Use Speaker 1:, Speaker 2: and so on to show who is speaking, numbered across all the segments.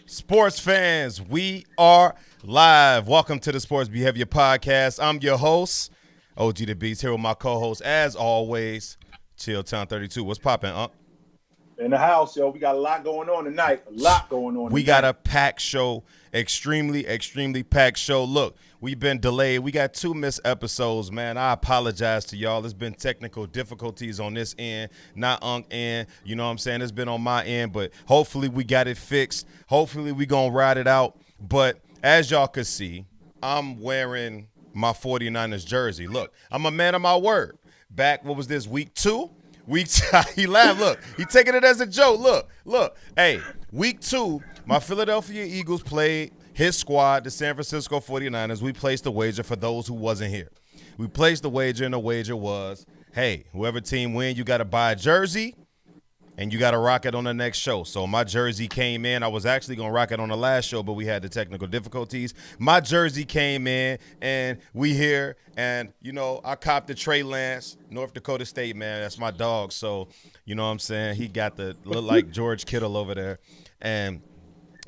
Speaker 1: Sports fans, we are live. Welcome to the Sports Behavior Podcast. I'm your host, OG the Beast, here with my co-host, as always, Chill Town 32. What's poppin',
Speaker 2: In the house, yo. We got a lot going on tonight.
Speaker 1: We got a packed show, extremely packed show. Look, we've been delayed. We got 2 missed episodes, man. I apologize to y'all. There's been technical difficulties on this end, not end. You know what I'm saying? It's been on my end, but hopefully we got it fixed. Hopefully we gonna ride it out. But as y'all can see, I'm wearing my 49ers jersey. Look, I'm a man of my word. Back, what was this, week 2? He laughed. Look, he taking it as a joke. Look. Hey, week 2, my Philadelphia Eagles played his squad, the San Francisco 49ers. We placed the wager for those who wasn't here. We placed the wager, and the wager was, hey, whoever team win, you got to buy a jersey, and you got to rock it on the next show. So my jersey came in. I was actually going to rock it on the last show, but we had the technical difficulties. My jersey came in, and we here. And, you know, I copped the Trey Lance, North Dakota State, man. That's my dog. So, you know what I'm saying? He got the look like George Kittle over there. And,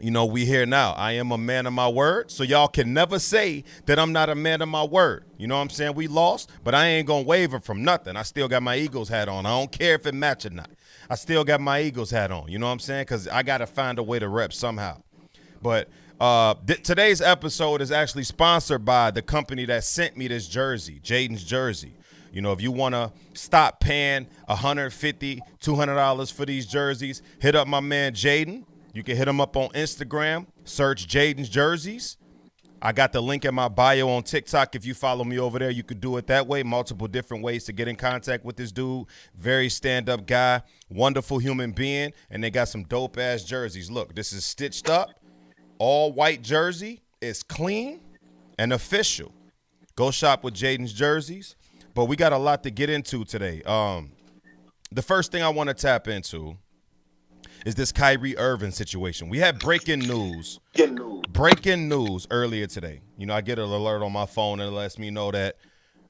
Speaker 1: you know, we here now. I am a man of my word, so y'all can never say that I'm not a man of my word. You know what I'm saying? We lost, but I ain't going to waver from nothing. I still got my Eagles hat on. I don't care if it match or not. I still got my Eagles hat on. You know what I'm saying? Because I got to find a way to rep somehow. But today's episode is actually sponsored by the company that sent me this jersey, Jaden's jersey. You know, if you want to stop paying $150, $200 for these jerseys, hit up my man Jaden. You can hit him up on Instagram, search Jaden's jerseys. I got the link in my bio on TikTok. If you follow me over there, you could do it that way. Multiple different ways to get in contact with this dude. Very stand-up guy, wonderful human being, and they got some dope-ass jerseys. Look, this is stitched up, all-white jersey. It's clean and official. Go shop with Jaden's jerseys. But we got a lot to get into today. The first thing I want to tap into is this Kyrie Irving situation. We had breaking news earlier today. You know, I get an alert on my phone and it lets me know that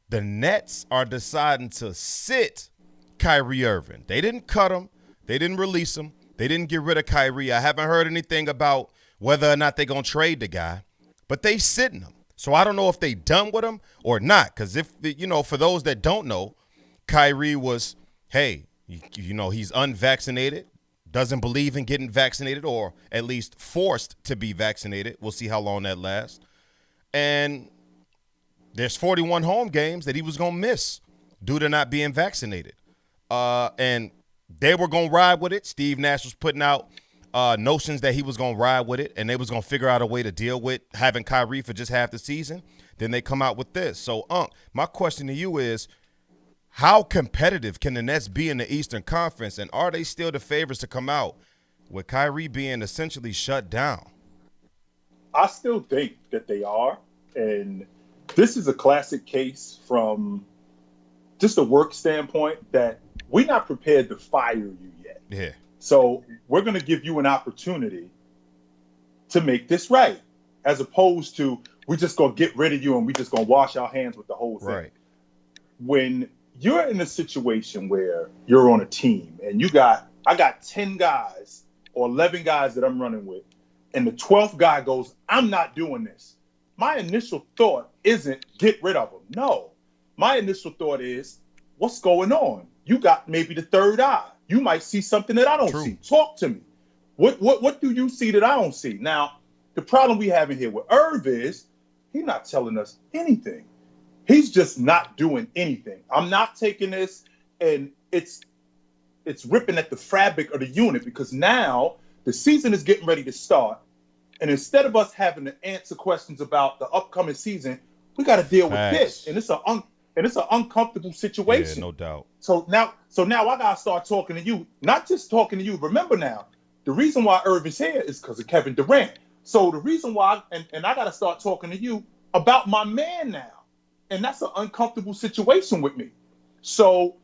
Speaker 1: the Nets are deciding to sit Kyrie Irving. They didn't cut him. They didn't release him. They didn't get rid of Kyrie. I haven't heard anything about whether or not they're going to trade the guy, but they sitting him. So I don't know if they done with him or not, because if, you know, for those that don't know, Kyrie was, hey, you know, he's unvaccinated. Doesn't believe in getting vaccinated, or at least forced to be vaccinated. We'll see how long that lasts. And there's 41 home games that he was going to miss due to not being vaccinated. And they were going to ride with it. Steve Nash was putting out notions that he was going to ride with it, and they was going to figure out a way to deal with having Kyrie for just half the season. Then they come out with this. So, my question to you is, how competitive can the Nets be in the Eastern Conference, and are they still the favorites to come out with Kyrie being essentially shut down?
Speaker 2: I still think that they are, and this is a classic case from just a work standpoint that we're not prepared to fire you yet.
Speaker 1: Yeah.
Speaker 2: So we're going to give you an opportunity to make this right, as opposed to we're just going to get rid of you and we're just going to wash our hands with the whole thing.
Speaker 1: Right.
Speaker 2: When you're in a situation where you're on a team and I got 10 guys or 11 guys that I'm running with, and the 12th guy goes, I'm not doing this. My initial thought isn't get rid of him. No. My initial thought is, what's going on? You got maybe the third eye. You might see something that I don't see. Talk to me. What do you see that I don't see? Now, the problem we have in here with Irv is he's not telling us anything. He's just not doing anything. I'm not taking this, and it's ripping at the fabric of the unit, because now the season is getting ready to start, and instead of us having to answer questions about the upcoming season, we got to deal with this, and it's an uncomfortable situation.
Speaker 1: Yeah, no doubt.
Speaker 2: So now I gotta start talking to you, not just talking to you. Remember now, the reason why Irving's here is because of Kevin Durant. So the reason why, and I gotta start talking to you about my man now. And that's an uncomfortable situation with me. So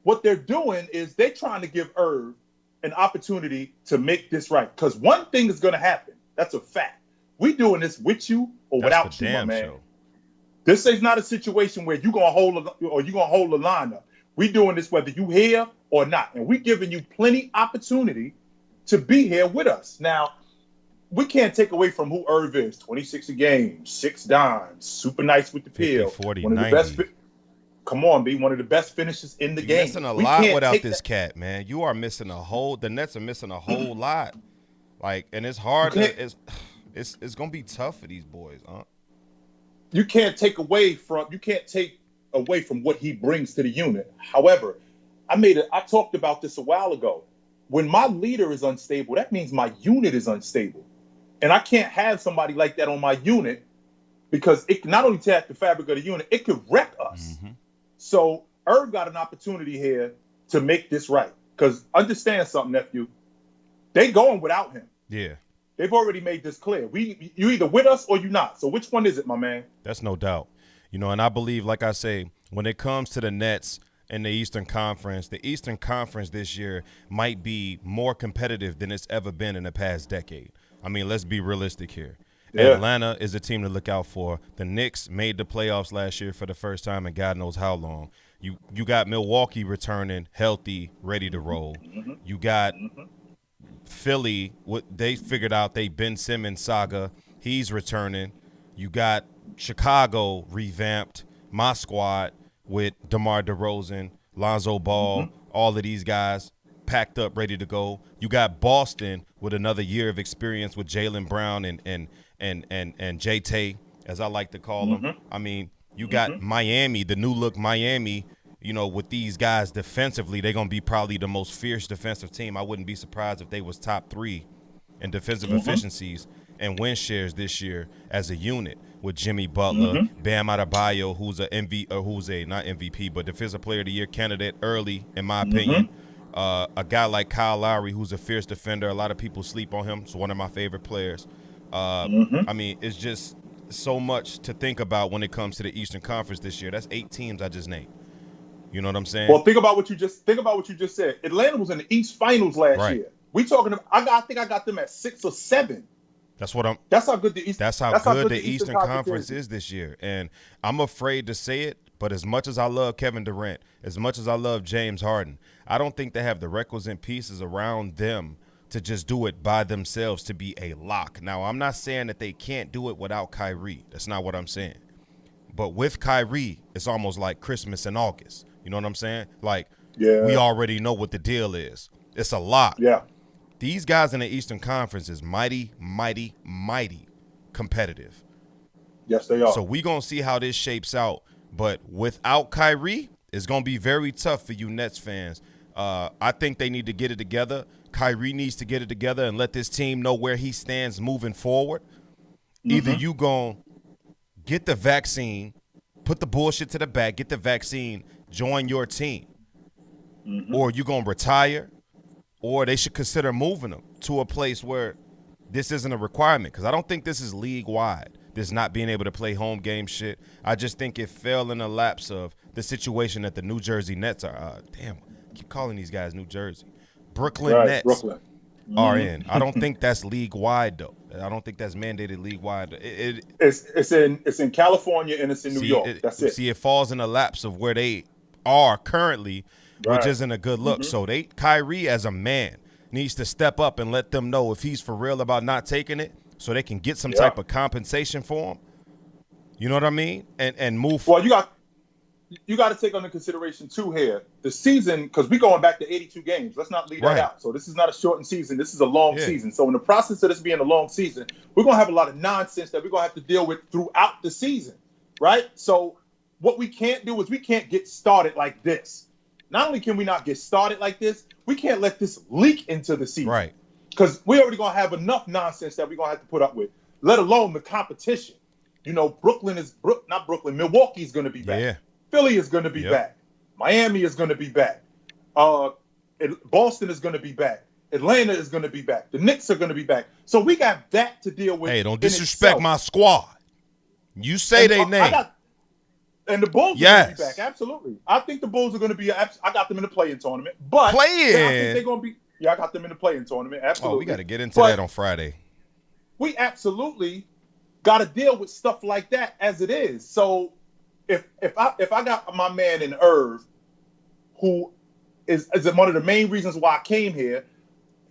Speaker 2: what they're doing is they're trying to give Irv an opportunity to make this right. Because one thing is going to happen. That's a fact. We doing this with you or without you, my man. Show. This is not a situation where you're going to hold the line up. We doing this whether you here or not. And we giving you plenty opportunity to be here with us. Now, we can't take away from who Irv is. 26 a game, 6 dimes, super nice with the
Speaker 1: 50,
Speaker 2: peel.
Speaker 1: 40,
Speaker 2: One of the
Speaker 1: 90.
Speaker 2: best. Come on, B. One of the best finishes in the
Speaker 1: You're
Speaker 2: game.
Speaker 1: missing a
Speaker 2: We
Speaker 1: lot
Speaker 2: can't
Speaker 1: without
Speaker 2: take
Speaker 1: this
Speaker 2: that.
Speaker 1: cat, man. You are missing a whole. The Nets are missing a whole lot. Like, and it's
Speaker 2: You
Speaker 1: hard
Speaker 2: can't.
Speaker 1: to. It's gonna be tough for these boys, huh?
Speaker 2: You can't take away from. You can't take away from what he brings to the unit. However, I talked about this a while ago. When my leader is unstable, that means my unit is unstable. And I can't have somebody like that on my unit because it not only attack the fabric of the unit, it could wreck us.
Speaker 1: Mm-hmm.
Speaker 2: So Irv got an opportunity here to make this right. Because understand something, nephew. They going without him.
Speaker 1: Yeah.
Speaker 2: They've already made this clear. You either with us or you not. So which one is it, my man?
Speaker 1: That's no doubt. And I believe, like I say, when it comes to the Nets in the Eastern Conference this year might be more competitive than it's ever been in the past decade. I mean, let's be realistic here. Yeah. Atlanta is a team to look out for. The Knicks made the playoffs last year for the first time in God knows how long. You got Milwaukee returning healthy, ready to roll. Mm-hmm. You got Philly, what they figured out, they Ben Simmons saga. He's returning. You got Chicago revamped, my squad with DeMar DeRozan, Lonzo Ball, all of these guys packed up, ready to go. You got Boston with another year of experience with Jaylen Brown and J-Tay, as I like to call them. I mean, you got Miami, the new look Miami, with these guys defensively. They're going to be probably the most fierce defensive team. I wouldn't be surprised if they was top 3 in defensive efficiencies and win shares this year as a unit with Jimmy Butler, Bam Adebayo, who's not MVP, but Defensive Player of the Year candidate early, in my opinion. A guy like Kyle Lowry, who's a fierce defender. A lot of people sleep on him. He's one of my favorite players. I mean, it's just so much to think about when it comes to the Eastern Conference this year. That's 8 teams I just named. You know what I'm saying?
Speaker 2: Well, think about what you just said. Atlanta was in the East Finals last year. We talking about, I think I got them at 6 or 7.
Speaker 1: That's how good the Eastern Conference is this year. And I'm afraid to say it, but as much as I love Kevin Durant, as much as I love James Harden, I don't think they have the requisite pieces around them to just do it by themselves to be a lock. Now, I'm not saying that they can't do it without Kyrie. That's not what I'm saying. But with Kyrie, it's almost like Christmas in August. You know what I'm saying? Like, we already know what the deal is. It's a lock.
Speaker 2: Yeah.
Speaker 1: These guys in the Eastern Conference is mighty, mighty, mighty competitive.
Speaker 2: Yes, they are.
Speaker 1: So we're going to see how this shapes out. But without Kyrie, it's going to be very tough for you Nets fans. I think they need to get it together. Kyrie needs to get it together and let this team know where he stands moving forward. Either you going to get the vaccine, put the bullshit to the back, get the vaccine, join your team, or you going to retire, or they should consider moving them to a place where this isn't a requirement, because I don't think this is league-wide, this not being able to play home game shit. I just think it fell in the laps of the situation that the New Jersey Nets are. I keep calling these guys New Jersey. Brooklyn Nets are in. I don't think that's league-wide, though. I don't think that's mandated league-wide.
Speaker 2: It's in California and it's in New York. That's it.
Speaker 1: See, it falls in the laps of where they are currently, which isn't a good look. So Kyrie, as a man, needs to step up and let them know if he's for real about not taking it, so they can get some type of compensation for him. You know what I mean? And move.
Speaker 2: Well, you got to take into consideration too here the season, because we're going back to 82 games. Let's not leave that out. So this is not a shortened season. This is a long season. So in the process of this being a long season, we're gonna have a lot of nonsense that we're gonna have to deal with throughout the season, right? So what we can't do is we can't get started like this. Not only can we not get started like this, we can't let this leak into the season.
Speaker 1: Right.
Speaker 2: Because we're already going to have enough nonsense that we're going to have to put up with, let alone the competition. Milwaukee is going to be back.
Speaker 1: Yeah.
Speaker 2: Philly is going to be back. Miami is going to be back. Boston is going to be back. Atlanta is going to be back. The Knicks are going to be back. So we got that to deal with.
Speaker 1: Hey, don't disrespect my squad. You say they name.
Speaker 2: And the Bulls are going to be back. Absolutely. I think the Bulls are going to be. I got them in the play-in tournament. But I think they're going to be. Yeah, I got them in the play-in tournament. Absolutely.
Speaker 1: Oh, we got to get into that on Friday.
Speaker 2: We absolutely got to deal with stuff like that as it is. So if I got my man in Irv, who is one of the main reasons why I came here,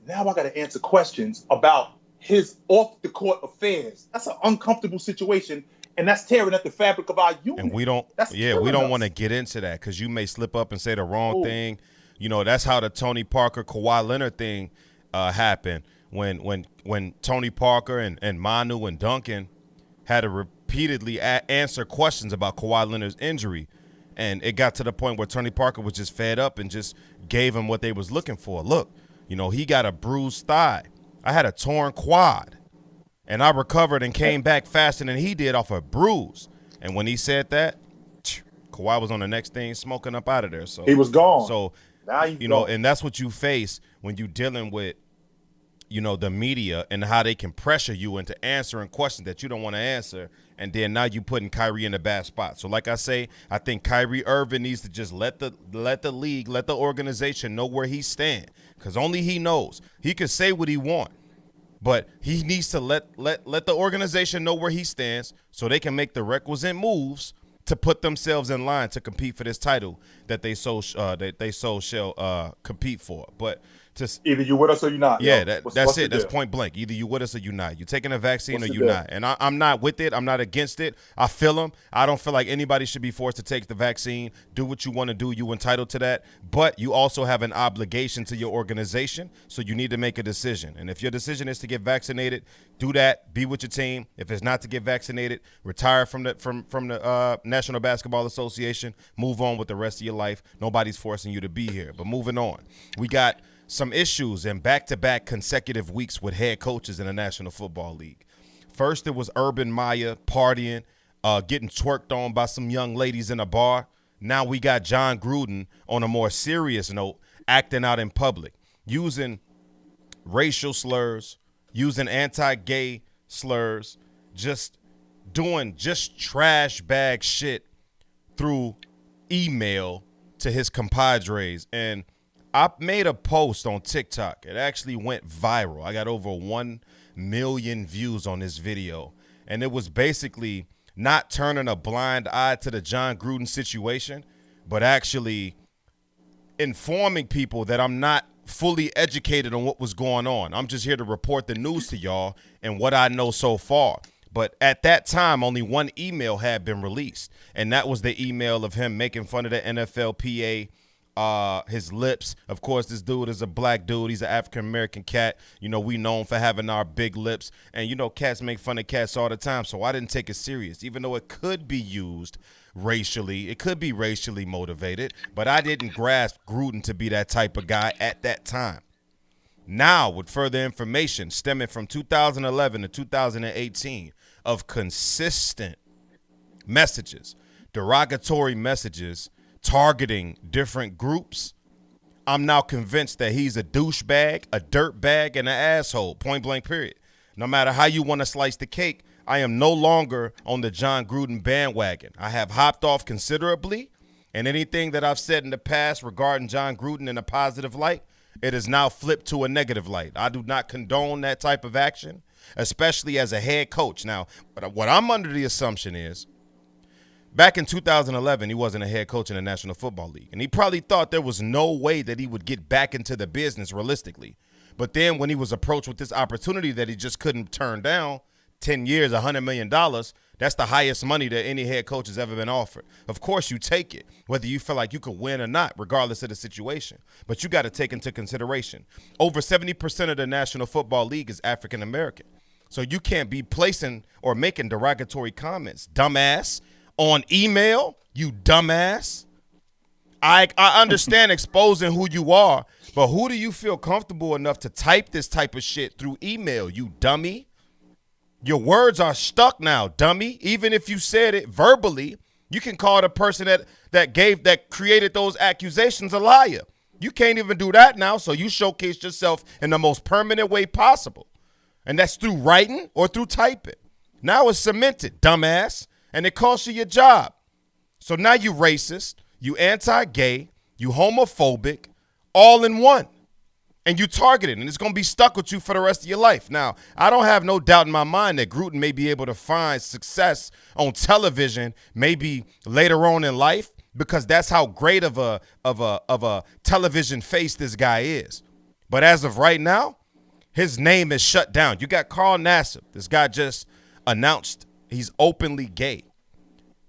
Speaker 2: now I got to answer questions about his off the court affairs. That's an uncomfortable situation, and that's tearing at the fabric of our unit.
Speaker 1: And we don't want to get into that because you may slip up and say the wrong thing. You know, that's how the Tony Parker, Kawhi Leonard thing happened when Tony Parker and Manu and Duncan had to repeatedly answer questions about Kawhi Leonard's injury. And it got to the point where Tony Parker was just fed up and just gave him what they was looking for. Look, you know, he got a bruised thigh. I had a torn quad. And I recovered and came back faster than he did off a bruise. And when he said that, Kawhi was on the next thing smoking up out of there. So
Speaker 2: he was gone.
Speaker 1: So,
Speaker 2: now
Speaker 1: you know, and that's what you face when you're dealing with, you know, the media and how they can pressure you into answering questions that you don't want to answer. And then now you putting Kyrie in a bad spot. So like I say, I think Kyrie Irving needs to just let the league, let the organization know where he stands. Because only he knows. He can say what he wants. But he needs to let the organization know where he stands so they can make the requisite moves to put themselves in line to compete for this title that they shall compete for. But
Speaker 2: either you with us or you're not.
Speaker 1: Yeah, that's it. That's point blank. Either you with us or you're not. You're taking a vaccine or you're not. And I'm not with it. I'm not against it. I feel them. I don't feel like anybody should be forced to take the vaccine. Do what you want to do. You're entitled to that. But you also have an obligation to your organization, so you need to make a decision. And if your decision is to get vaccinated, do that. Be with your team. If it's not to get vaccinated, retire from the National Basketball Association. Move on with the rest of your life. Nobody's forcing you to be here. But moving on, we got some issues in back-to-back consecutive weeks with head coaches in the National Football League. First, it was Urban Meyer partying, getting twerked on by some young ladies in a bar. Now we got Jon Gruden on a more serious note, acting out in public, using racial slurs, using anti-gay slurs, just doing trash bag shit through email to his compadres. And I made a post on TikTok. It actually went viral. I got over 1 million views on this video. And it was basically not turning a blind eye to the Jon Gruden situation, but actually informing people that I'm not fully educated on what was going on. I'm just here to report the news to y'all and what I know so far. But at that time, only one email had been released, and that was the email of him making fun of the NFLPA, his lips. Of course, this dude is a black dude. He's an African-American cat. You know, we known for having our big lips. And, you know, cats make fun of cats all the time, so I didn't take it serious, even though it could be used racially. It could be racially motivated, but I didn't grasp Gruden to be that type of guy at that time. Now, with further information stemming from 2011 to 2018 of consistent messages, derogatory messages targeting different groups, I'm now convinced that he's a douchebag, a dirtbag, and an asshole, point blank period. No matter how you want to slice the cake, I am no longer on the Jon Gruden bandwagon. I have hopped off considerably, and anything that I've said in the past regarding Jon Gruden in a positive light, it is now flipped to a negative light. I do not condone that type of action, especially as a head coach. Now, what I'm under the assumption is, back in 2011, he wasn't a head coach in the National Football League, and he probably thought there was no way that he would get back into the business realistically. But then when he was approached with this opportunity that he just couldn't turn down, 10 years, $100 million, that's the highest money that any head coach has ever been offered. Of course, you take it, whether you feel like you could win or not, regardless of the situation. But you got to take into consideration, over 70% of the National Football League is African-American. So you can't be placing or making derogatory comments. Dumbass. On email, you dumbass. I understand exposing who you are, but who do you feel comfortable enough to type this type of shit through email, you dummy? Your words are stuck now, dummy. Even if you said it verbally, you can call the person that created those accusations a liar. You can't even do that now, so you showcase yourself in the most permanent way possible. And that's through writing or through typing. Now it's cemented, dumbass, and it costs you your job. So now you racist, you anti-gay, you homophobic, all in one. And you targeted, and it's going to be stuck with you for the rest of your life. Now, I don't have no doubt in my mind that Gruden may be able to find success on television maybe later on in life, because that's how great of a television face this guy is. But as of right now, his name is shut down. You got Carl Nassib. This guy just announced he's openly gay.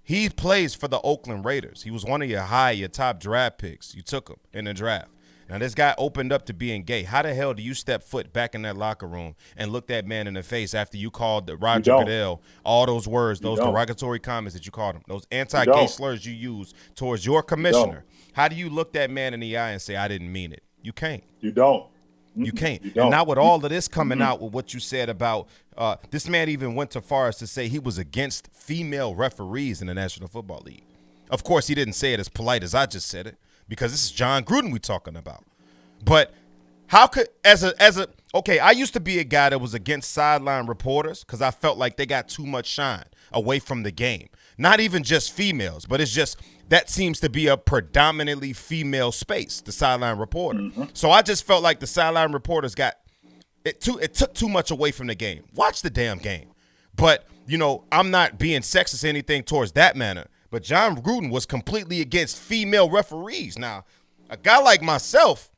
Speaker 1: He plays for the Oakland Raiders. He was one of your top draft picks. You took him in the draft. Now, this guy opened up to being gay. How the hell do you step foot back in that locker room and look that man in the face after you called Roger Goodell all those words, those derogatory comments that you called him, those anti-gay slurs you used towards your commissioner? How do you look that man in the eye and say, I didn't mean it? You can't.
Speaker 2: You don't.
Speaker 1: You can't. And not with all of this coming out with what you said about this man even went so far as to say he was against female referees in the National Football League. Of course, he didn't say it as polite as I just said it because this is Jon Gruden we're talking about. But how could okay, I used to be a guy that was against sideline reporters because I felt like they got too much shine away from the game. Not even just females, but it's just that seems to be a predominantly female space, the sideline reporter. So I just felt like the sideline reporters it took too much away from the game. Watch the damn game. But, I'm not being sexist or anything towards that manner. But Jon Gruden was completely against female referees. Now, a guy like myself,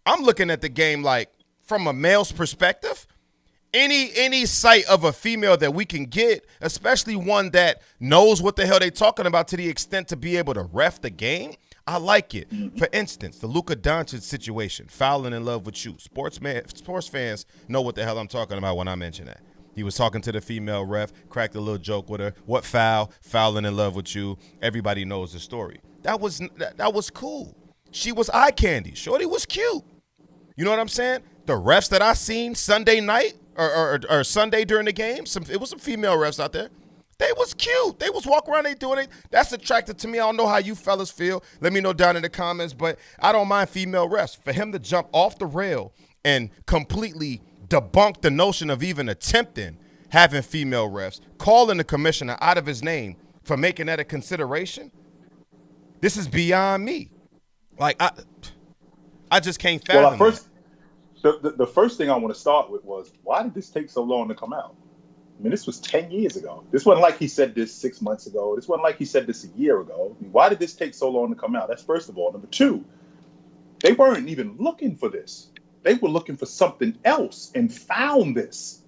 Speaker 1: I'm looking at the game like from a male's perspective. Any sight of a female that we can get, especially one that knows what the hell they talking about to the extent to be able to ref the game, I like it. For instance, the Luka Doncic situation, falling in love with you. Sports fans know what the hell I'm talking about when I mention that. He was talking to the female ref, cracked a little joke with her. What foul? Fouling in love with you. Everybody knows the story. That was cool. She was eye candy. Shorty was cute. You know what I'm saying? The refs that I seen Sunday night or Sunday during the game, it was some female refs out there. They was cute. They was walking around, they doing it. That's attractive to me. I don't know how you fellas feel. Let me know down in the comments, but I don't mind female refs. For him to jump off the rail and completely debunk the notion of even attempting having female refs, calling the commissioner out of his name for making that a consideration, this is beyond me. Like, I just can't fathom
Speaker 2: the first thing I want to start with was, why did this take so long to come out? I mean, this was 10 years ago. This wasn't like he said this 6 months ago. This wasn't like he said this a year ago. I mean, why did this take so long to come out? That's first of all. Number two, they weren't even looking for this. They were looking for something else and found this.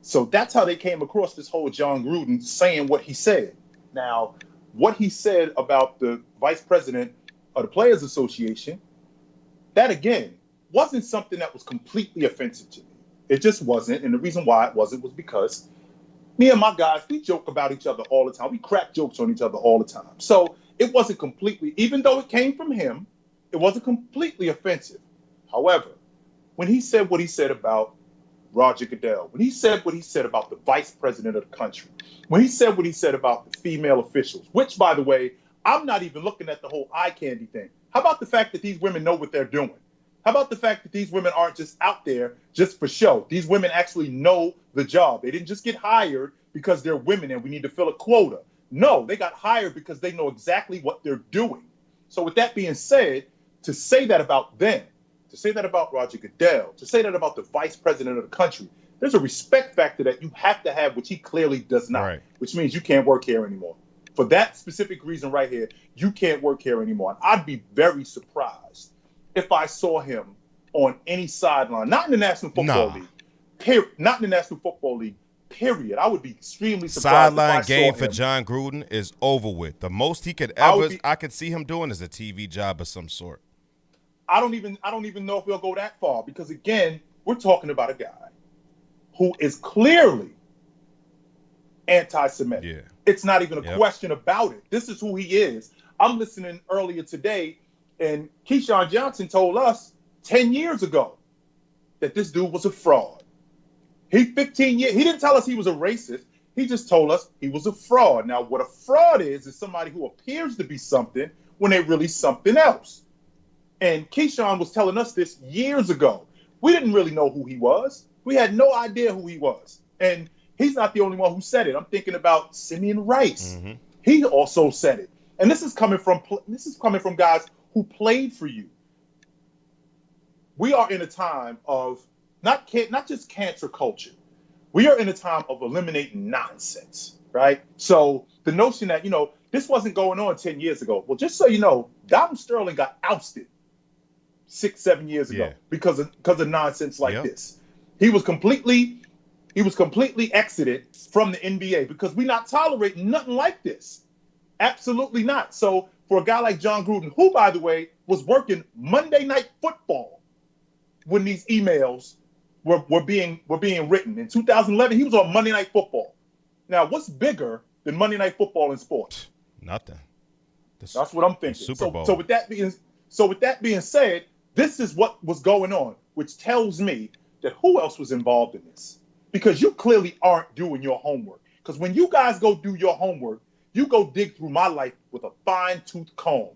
Speaker 2: So that's how they came across this whole Jon Gruden saying what he said. Now, what he said about the vice president of the Players Association, that again, wasn't something that was completely offensive to me. It just wasn't. And the reason why it wasn't was because me and my guys, we joke about each other all the time. We crack jokes on each other all the time. So it wasn't completely, even though it came from him, it wasn't completely offensive. However, when he said what he said about Roger Goodell, when he said what he said about the vice president of the country, when he said what he said about the female officials, which, by the way, I'm not even looking at the whole eye candy thing. How about the fact that these women know what they're doing? How about the fact that these women aren't just out there just for show? These women actually know the job. They didn't just get hired because they're women and we need to fill a quota. No, they got hired because they know exactly what they're doing. So with that being said, to say that about them, to say that about Roger Goodell, to say that about the vice president of the country, there's a respect factor that you have to have, which he clearly does not, right. Which means you can't work here anymore. For that specific reason right here, you can't work here anymore. And I'd be very surprised if I saw him on any sideline, not in the National Football League, period. Not in the National Football League, period. I would be extremely surprised.
Speaker 1: Sideline game for Jon Gruden is over with. The most he could ever, I could see him doing is a TV job of some sort.
Speaker 2: I don't even know if we'll go that far because again, we're talking about a guy who is clearly anti-Semitic. Yeah. It's not even a question about it. This is who he is. I'm listening earlier today. And Keyshawn Johnson told us 10 years ago that this dude was a fraud. He 15 years. He didn't tell us he was a racist. He just told us he was a fraud. Now, what a fraud is somebody who appears to be something when they're really something else. And Keyshawn was telling us this years ago. We didn't really know who he was. We had no idea who he was. And he's not the only one who said it. I'm thinking about Simeon Rice. Mm-hmm. He also said it. And this is coming from guys who played for you. We are in a time of not just cancer culture. We are in a time of eliminating nonsense, right? So the notion that, this wasn't going on 10 years ago. Well, just so you know, Donald Sterling got ousted 6-7 years ago
Speaker 1: Yeah.
Speaker 2: because of nonsense like this. He was completely exited from the NBA because we're not tolerating nothing like this. Absolutely not. So for a guy like Jon Gruden, who, by the way, was working Monday Night Football when these emails were being written in 2011, he was on Monday Night Football. Now, what's bigger than Monday Night Football in sports?
Speaker 1: Nothing.
Speaker 2: That's what I'm thinking.
Speaker 1: Super Bowl.
Speaker 2: So with that being said, this is what was going on, which tells me that who else was involved in this? Because you clearly aren't doing your homework. Because when you guys go do your homework, you go dig through my life with a fine-tooth comb.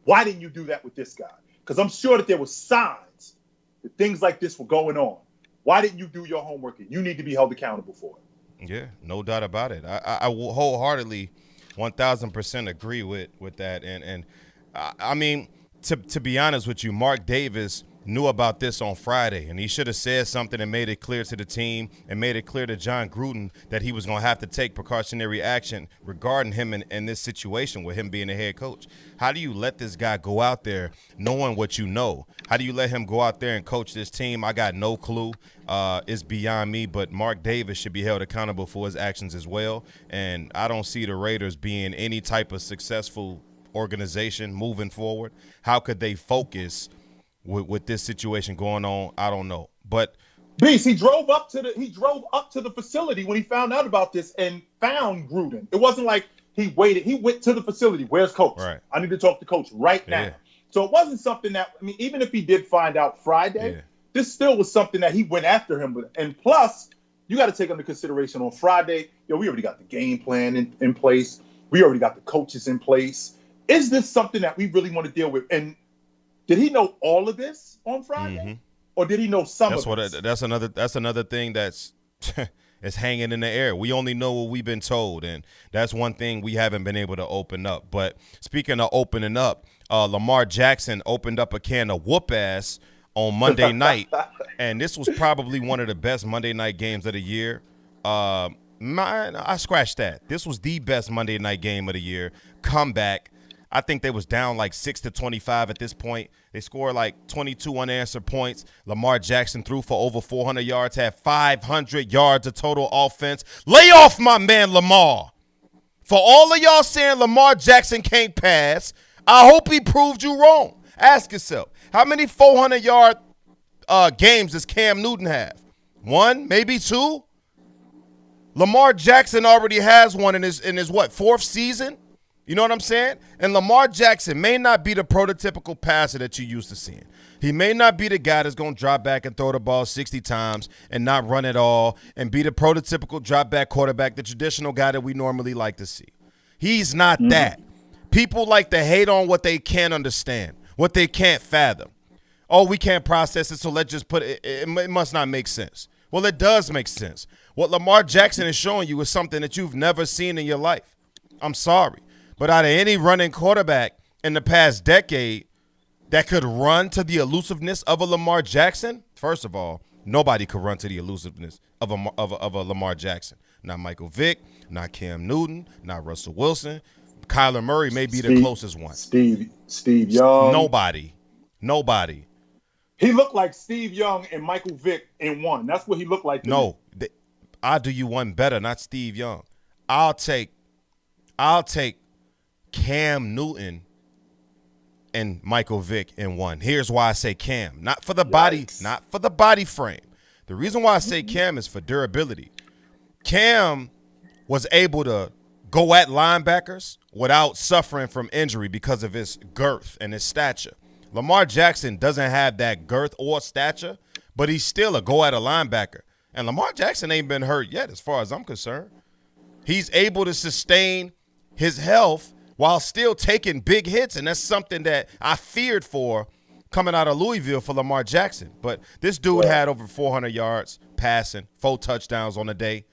Speaker 2: Why didn't you do that with this guy? Because I'm sure that there were signs that things like this were going on. Why didn't you do your homework? You need to be held accountable for it.
Speaker 1: Yeah, no doubt about it. I wholeheartedly 1,000% agree with that. And I mean, to be honest with you, Mark Davis knew about this on Friday, and he should have said something and made it clear to the team and made it clear to Jon Gruden that he was going to have to take precautionary action regarding him in this situation with him being the head coach. How do you let this guy go out there knowing what you know? How do you let him go out there and coach this team? I got no clue. It's beyond me, but Mark Davis should be held accountable for his actions as well, and I don't see the Raiders being any type of successful organization moving forward. How could they focus with this situation going on? I don't know. But
Speaker 2: Beast, he drove up to the facility when he found out about this and found Gruden. It wasn't like he waited. He went to the facility. Where's coach?
Speaker 1: Right.
Speaker 2: I need to talk to coach right now.
Speaker 1: Yeah.
Speaker 2: So it wasn't something that, I mean, even if he did find out Friday, this still was something that he went after him with. And plus, you got to take into consideration on Friday, we already got the game plan in place. We already got the coaches in place. Is this something that we really want to deal with? And did he know all of this on Friday, or did he know some of it?
Speaker 1: That's another thing that's it's hanging in the air. We only know what we've been told, and that's one thing we haven't been able to open up. But speaking of opening up, Lamar Jackson opened up a can of whoop ass on Monday night, and this was probably one of the best Monday night games of the year. I scratched that. This was the best Monday night game of the year. Comeback. I think they was down like 6-25 at this point. They scored like 22 unanswered points. Lamar Jackson threw for over 400 yards, had 500 yards of total offense. Lay off my man Lamar. For all of y'all saying Lamar Jackson can't pass, I hope he proved you wrong. Ask yourself, how many 400-yard games does Cam Newton have? One, maybe two? Lamar Jackson already has one in his what, fourth season? You know what I'm saying? And Lamar Jackson may not be the prototypical passer that you used to seeing. He may not be the guy that's going to drop back and throw the ball 60 times and not run it all and be the prototypical drop back quarterback, the traditional guy that we normally like to see. He's not that. People like to hate on what they can't understand, what they can't fathom. Oh, we can't process it, so let's just put it. It must not make sense. Well, it does make sense. What Lamar Jackson is showing you is something that you've never seen in your life. I'm sorry. But out of any running quarterback in the past decade that could run to the elusiveness of a Lamar Jackson, first of all, nobody could run to the elusiveness of a Lamar Jackson. Not Michael Vick, not Cam Newton, not Russell Wilson. Kyler Murray may be the closest one.
Speaker 2: Steve Young.
Speaker 1: Nobody.
Speaker 2: He looked like Steve Young and Michael Vick in one. That's what he looked like to me.
Speaker 1: I'll do you one better, not Steve Young. I'll take Cam Newton and Michael Vick in one. Here's why I say Cam. Not for the body, not for the body frame. The reason why I say Cam is for durability. Cam was able to go at linebackers without suffering from injury because of his girth and his stature. Lamar Jackson doesn't have that girth or stature, but he's still a go at a linebacker. And Lamar Jackson ain't been hurt yet as far as I'm concerned. He's able to sustain his health while still taking big hits, and that's something that I feared for coming out of Louisville for Lamar Jackson. But this dude had over 400 yards passing, 4 touchdowns on the day.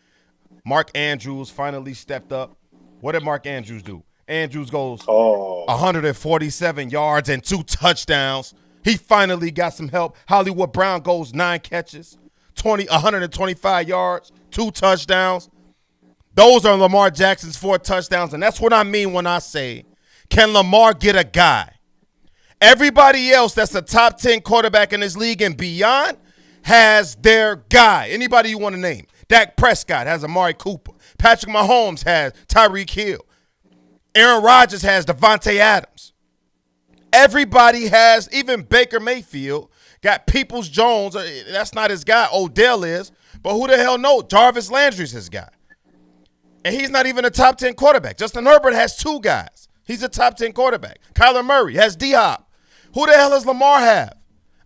Speaker 1: Mark Andrews finally stepped up. What did Mark Andrews do? Andrews goes 147 yards and 2 touchdowns. He finally got some help. Hollywood Brown goes 9 catches, 125 yards, 2 touchdowns. Those are Lamar Jackson's 4 touchdowns, and that's what I mean when I say, can Lamar get a guy Everybody else that's a top 10 quarterback in this league and beyond has their guy. Anybody you want to name. Dak Prescott has Amari Cooper. Patrick Mahomes has Tyreek Hill. Aaron Rodgers has Devontae Adams. Everybody has, even Baker Mayfield, got Peoples-Jones. That's not his guy. Odell is. But who the hell knows? Jarvis Landry's his guy. And he's not even a top 10 quarterback. Justin Herbert has two guys. He's a top 10 quarterback. Kyler Murray has D-Hop. Who the hell does Lamar have?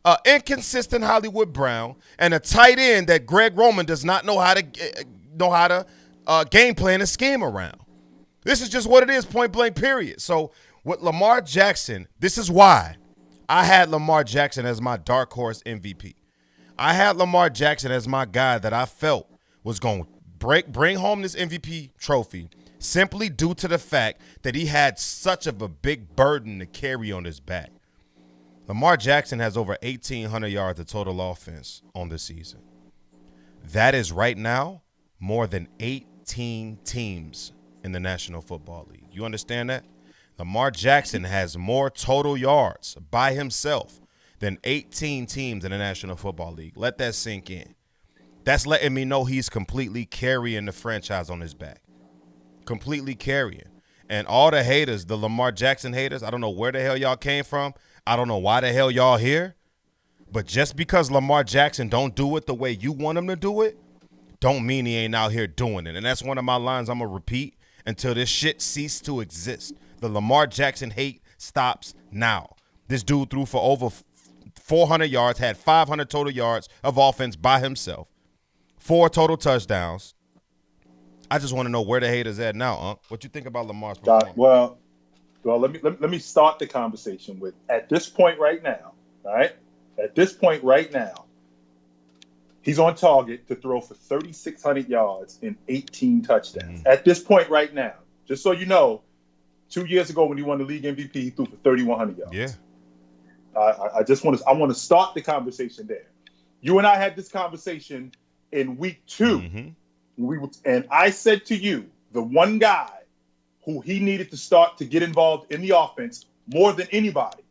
Speaker 1: An inconsistent Hollywood Brown and a tight end that Greg Roman does not know how to game plan and scheme around. This is just what it is, point blank, period. So with Lamar Jackson, this is why I had Lamar Jackson as my dark horse MVP. I had Lamar Jackson as my guy that I felt was going to bring home this MVP trophy simply due to the fact that he had such of a big burden to carry on his back. Lamar Jackson has over 1,800 yards of total offense on this season. That is right now more than 18 teams in the National Football League. You understand that? Lamar Jackson has more total yards by himself than 18 teams in the National Football League. Let that sink in. That's letting me know he's completely carrying the franchise on his back. Completely carrying. And all the haters, the Lamar Jackson haters, I don't know where the hell y'all came from. I don't know why the hell y'all here. But just because Lamar Jackson don't do it the way you want him to do it, don't mean he ain't out here doing it. And that's one of my lines I'm going to repeat until this shit ceases to exist. The Lamar Jackson hate stops now. This dude threw for over 400 yards, had 500 total yards of offense by himself, 4 total touchdowns. I just want to know where the haters at now, Unc. What you think about Lamar's performance?
Speaker 2: Well, let me start the conversation with, at this point right now, all right? At this point right now, he's on target to throw for 3,600 yards and 18 touchdowns. At this point right now, just so you know, 2 years ago when he won the league MVP, he threw for 3,100 yards.
Speaker 1: Yeah.
Speaker 2: I want to start the conversation there. You and I had this conversation in week 2. And I said to you, the one guy who he needed to start to get involved in the offense more than anybody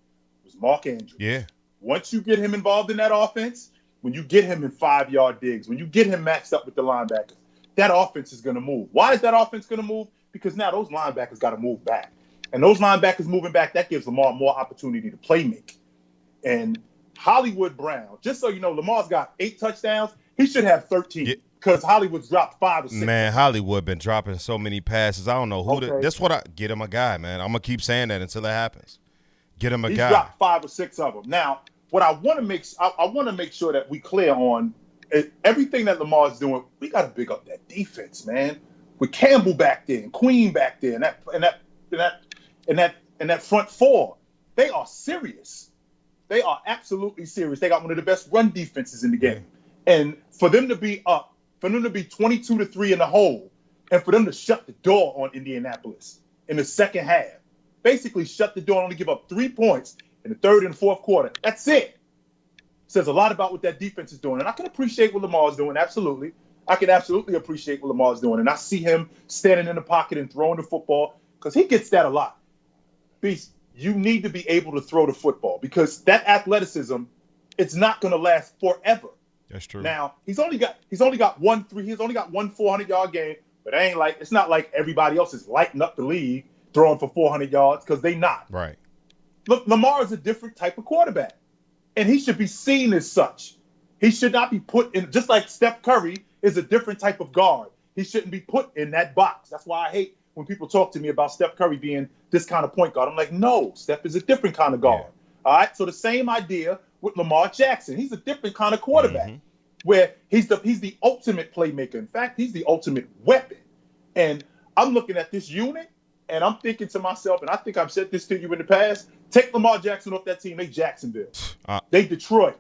Speaker 2: was Mark Andrews.
Speaker 1: Yeah.
Speaker 2: Once you get him involved in that offense, when you get him in 5-yard digs, when you get him matched up with the linebackers, that offense is going to move. Why is that offense going to move? Because now those linebackers got to move back. And those linebackers moving back, that gives Lamar more opportunity to play make. And Hollywood Brown, just so you know, Lamar's got 8 touchdowns. He should have 13 because Hollywood's dropped 5 or 6.
Speaker 1: Man, Hollywood been dropping so many passes. I don't know who. That's what I get him a guy, man. I'm gonna keep saying that until it happens. Get him a guy.
Speaker 2: He's dropped 5 or 6 of them. Now, what I want to make sure that we clear on everything that Lamar's doing. We got to big up that defense, man. With Campbell back there and Queen back there, and that front four, they are serious. They are absolutely serious. They got one of the best run defenses in the game. And for them to be up, for them to be 22-3 in the hole, and for them to shut the door on Indianapolis in the second half, basically shut the door and only give up 3 points in the third and fourth quarter. That's it. Says a lot about what that defense is doing. And I can appreciate what Lamar's doing, absolutely. I can absolutely appreciate what Lamar's doing. And I see him standing in the pocket and throwing the football because he gets that a lot. Beast, you need to be able to throw the football because that athleticism, it's not going to last forever.
Speaker 1: That's true.
Speaker 2: Now, he's only got one 400-yard game, but it's not like everybody else is lighting up the league throwing for 400 yards because they not.
Speaker 1: Right.
Speaker 2: Look, Lamar is a different type of quarterback, and he should be seen as such. He should not be put in, just like Steph Curry is a different type of guard. He shouldn't be put in that box. That's why I hate when people talk to me about Steph Curry being this kind of point guard. I'm like, no, Steph is a different kind of guard. Yeah. All right, so the same idea with Lamar Jackson. He's a different kind of quarterback where he's the ultimate playmaker. In fact, he's the ultimate weapon. And I'm looking at this unit, and I'm thinking to myself, and I think I've said this to you in the past, take Lamar Jackson off that team. They Jacksonville. They Detroit.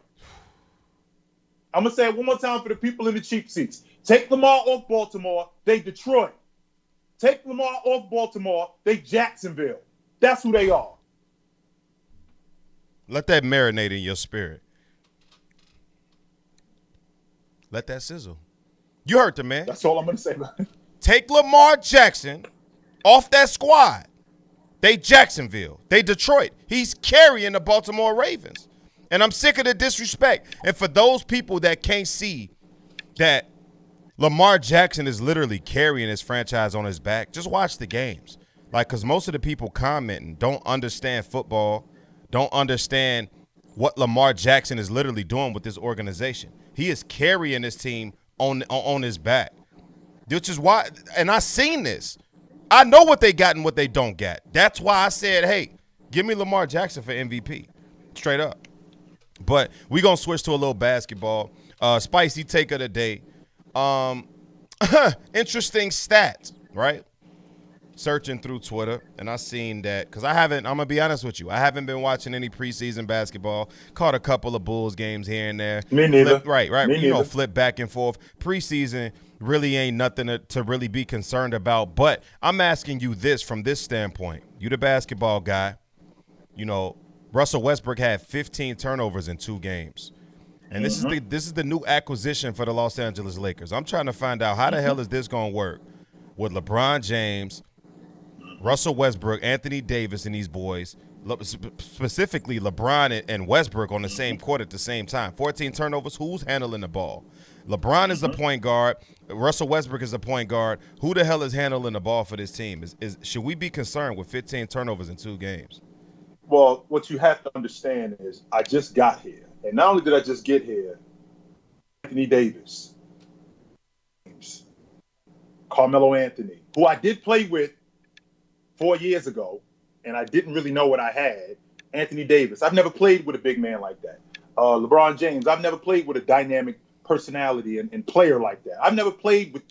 Speaker 2: I'm going to say it one more time for the people in the cheap seats. Take Lamar off Baltimore. They Detroit. Take Lamar off Baltimore. They Jacksonville. That's who they are.
Speaker 1: Let that marinate in your spirit. Let that sizzle. You heard the man.
Speaker 2: That's all I'm going to say about it.
Speaker 1: Take Lamar Jackson off that squad. They Jacksonville. They Detroit. He's carrying the Baltimore Ravens. And I'm sick of the disrespect. And for those people that can't see that Lamar Jackson is literally carrying his franchise on his back, just watch the games. Like, because most of the people commenting don't understand football, don't understand what Lamar Jackson is literally doing with this organization. He is carrying his team on his back, which is why, and I seen this. I know what they got and what they don't get. That's why I said, hey, give me Lamar Jackson for MVP, straight up. But we going to switch to a little basketball. Spicy take of the day. Interesting stats, right? Searching through Twitter, and I seen that because I'm going to be honest with you. I haven't been watching any preseason basketball. Caught a couple of Bulls games here and there.
Speaker 2: Me neither.
Speaker 1: Right.
Speaker 2: Me neither.
Speaker 1: Flip back and forth. Preseason really ain't nothing to really be concerned about. But I'm asking you this from this standpoint. You the basketball guy. Russell Westbrook had 15 turnovers in 2 games. And this is the new acquisition for the Los Angeles Lakers. I'm trying to find out how the hell is this going to work with LeBron James, Russell Westbrook, Anthony Davis, and these boys, specifically LeBron and Westbrook on the same court at the same time. 14 turnovers. Who's handling the ball? LeBron is the point guard. Russell Westbrook is the point guard. Who the hell is handling the ball for this team? Should we be concerned with 15 turnovers in 2 games?
Speaker 2: Well, what you have to understand is I just got here. And not only did I just get here, Anthony Davis, Carmelo Anthony, who I did play with 4 years ago, and I didn't really know what I had. Anthony Davis. I've never played with a big man like that. LeBron James. I've never played with a dynamic personality and player like that. I've never played with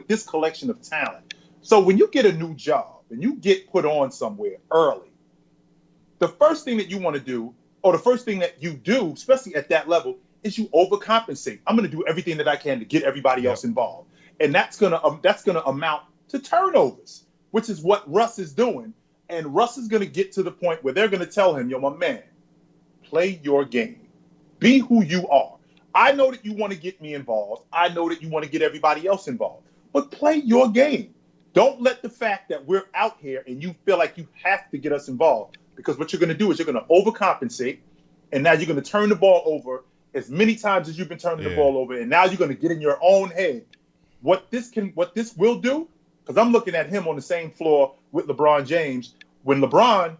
Speaker 2: this collection of talent. So when you get a new job and you get put on somewhere early, the first thing that you want to do, or the first thing that you do, especially at that level, is you overcompensate. I'm going to do everything that I can to get everybody else involved, and that's gonna amount to turnovers, which is what Russ is doing. And Russ is going to get to the point where they're going to tell him, yo, my man, play your game. Be who you are. I know that you want to get me involved. I know that you want to get everybody else involved. But play your game. Don't let the fact that we're out here and you feel like you have to get us involved, because what you're going to do is you're going to overcompensate, and now you're going to turn the ball over as many times as you've been turning the ball over, and now you're going to get in your own head. What this will do, because I'm looking at him on the same floor with LeBron James. When LeBron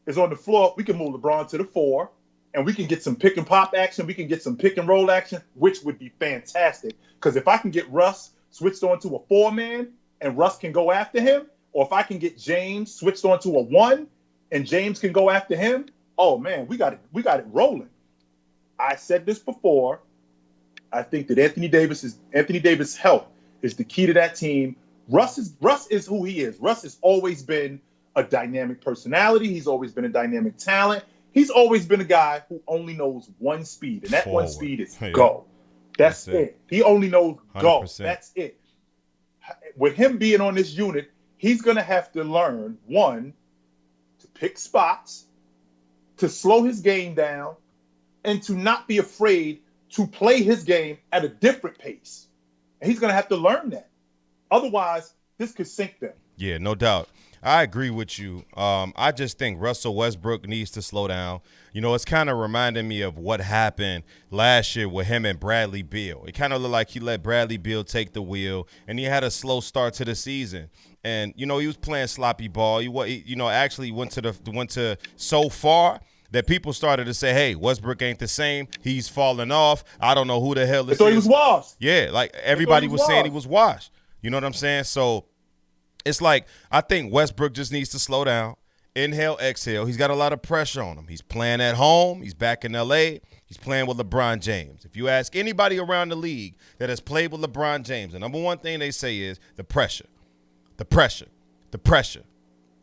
Speaker 2: is on the floor, we can move LeBron to the 4, and we can get some pick and pop action. We can get some pick and roll action, which would be fantastic. Because if I can get Russ switched on to a 4-man and Russ can go after him, or if I can get James switched on to a 1 and James can go after him, oh man, we got it rolling. I said this before. I think that Anthony Davis' health is the key to that team. Russ is who he is. Russ has always been a dynamic personality. He's always been a dynamic talent. He's always been a guy who only knows one speed, and that
Speaker 1: Forward.
Speaker 2: one speed is go. That's it. He only knows 100%. Go. That's it. With him being on this unit, he's going to have to learn, one, to pick spots, to slow his game down, and to not be afraid to play his game at a different pace. And he's going to have to learn that. Otherwise, this could sink them.
Speaker 1: Yeah, no doubt. I agree with you. I just think Russell Westbrook needs to slow down. It's kind of reminding me of what happened last year with him and Bradley Beal. It kind of looked like he let Bradley Beal take the wheel, and he had a slow start to the season. And, he was playing sloppy ball. He actually went to so far that people started to say, hey, Westbrook ain't the same. He's falling off. I don't know who the hell this is.
Speaker 2: They thought he was washed.
Speaker 1: Yeah, like everybody was saying he was washed. You know what I'm saying? So it's like I think Westbrook just needs to slow down, inhale, exhale. He's got a lot of pressure on him. He's playing at home. He's back in L.A. He's playing with LeBron James. If you ask anybody around the league that has played with LeBron James, the number one thing they say is the pressure, the pressure, the pressure.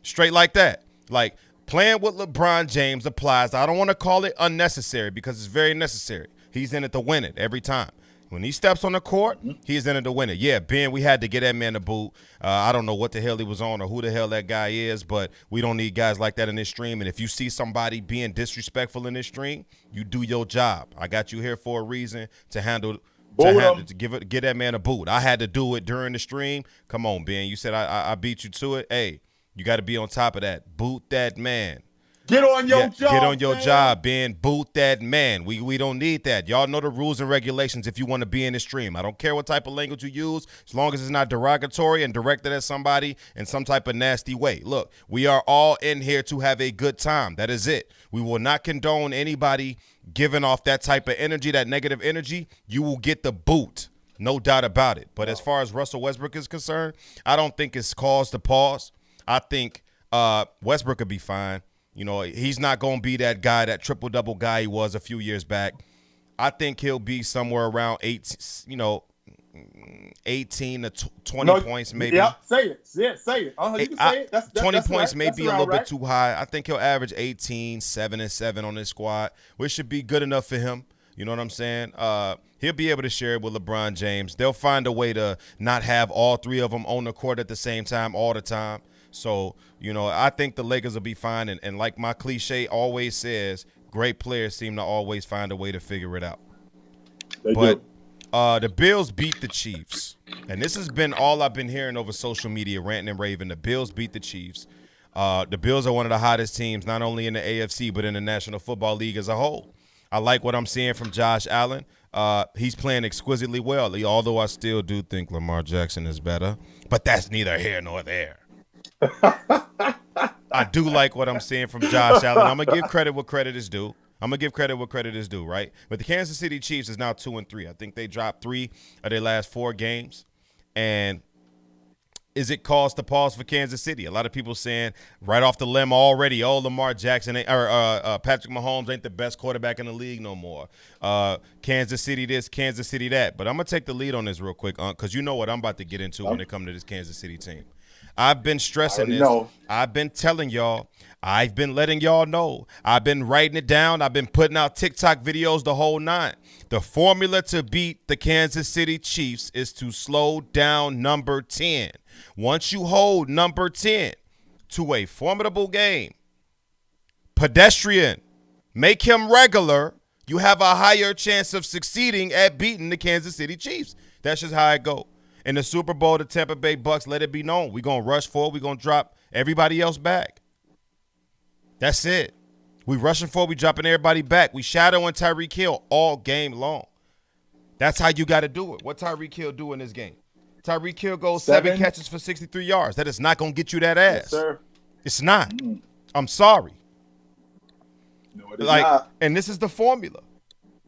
Speaker 1: Straight like that. Like playing with LeBron James applies. I don't want to call it unnecessary because it's very necessary. He's in it to win it every time. When he steps on the court, he's in it to win it. Yeah, Ben, we had to get that man a boot. I don't know what the hell he was on or who the hell that guy is, but we don't need guys like that in this stream. And if you see somebody being disrespectful in this stream, you do your job. I got you here for a reason to handle to get that man a boot. I had to do it during the stream. Come on, Ben. You said I beat you to it. Hey, You got to be on top of that. Boot that man.
Speaker 2: Get on your job.
Speaker 1: Get on your
Speaker 2: man.
Speaker 1: job, Ben. Boot that man. We don't need that. Y'all know the rules and regulations if you want to be in the stream. I don't care what type of language you use, as long as it's not derogatory and directed at somebody in some type of nasty way. Look, we are all in here to have a good time. That is it. We will not condone anybody giving off that type of energy, that negative energy. You will get the boot. No doubt about it. But as far as Russell Westbrook is concerned, I don't think it's cause to pause. I think Westbrook could be fine. You know, he's not going to be that guy, that triple-double guy he was a few years back. I think he'll be somewhere around 18 to 20 points maybe.
Speaker 2: Yeah, say it. Yeah, say it. You can say it. That's
Speaker 1: 20
Speaker 2: that's
Speaker 1: points
Speaker 2: right.
Speaker 1: may
Speaker 2: That's
Speaker 1: be a
Speaker 2: around
Speaker 1: little
Speaker 2: right.
Speaker 1: bit too high. I think he'll average 18, 7 and 7 on this squad, which should be good enough for him. You know what I'm saying? He'll be able to share it with LeBron James. They'll find a way to not have all three of them on the court at the same time all the time. So, you know, I think the Lakers will be fine. And like my cliche always says, great players seem to always find a way to figure it out. But the Bills beat the Chiefs. And this has been all I've been hearing over social media, ranting and raving. The Bills beat the Chiefs. The Bills are one of the hottest teams, not only in the AFC, but in the National Football League as a whole. I like what I'm seeing from Josh Allen. He's playing exquisitely well, although I still do think Lamar Jackson is better. But that's neither here nor there. I do like what I'm seeing from Josh Allen. I'm going to give credit what credit is due. Right? But the Kansas City Chiefs is now 2-3. I think they dropped 3 of their last 4 games. And is it cause to pause for Kansas City? A lot of people saying right off the limb already, Lamar Jackson or Patrick Mahomes ain't the best quarterback in the league no more. Kansas City this, Kansas City that. But I'm going to take the lead on this real quick, because you know what I'm about to get into when it comes to this Kansas City team. I've been stressing this. I've been telling y'all. I've been letting y'all know. I've been writing it down. I've been putting out TikTok videos the whole 9. The formula to beat the Kansas City Chiefs is to slow down number 10. Once you hold number 10 to a formidable game, pedestrian, make him regular, you have a higher chance of succeeding at beating the Kansas City Chiefs. That's just how it goes. In the Super Bowl, the Tampa Bay Bucks, let it be known. We're going to rush forward. We're going to drop everybody else back. That's it. We rushing forward. We dropping everybody back. We shadowing Tyreek Hill all game long. That's how you got to do it. What Tyreek Hill do in this game? Tyreek Hill goes 7 catches for 63 yards. That is not going to get you that ass.
Speaker 2: Yes, sir.
Speaker 1: It's not. I'm sorry.
Speaker 2: No, it is not.
Speaker 1: And this is the formula.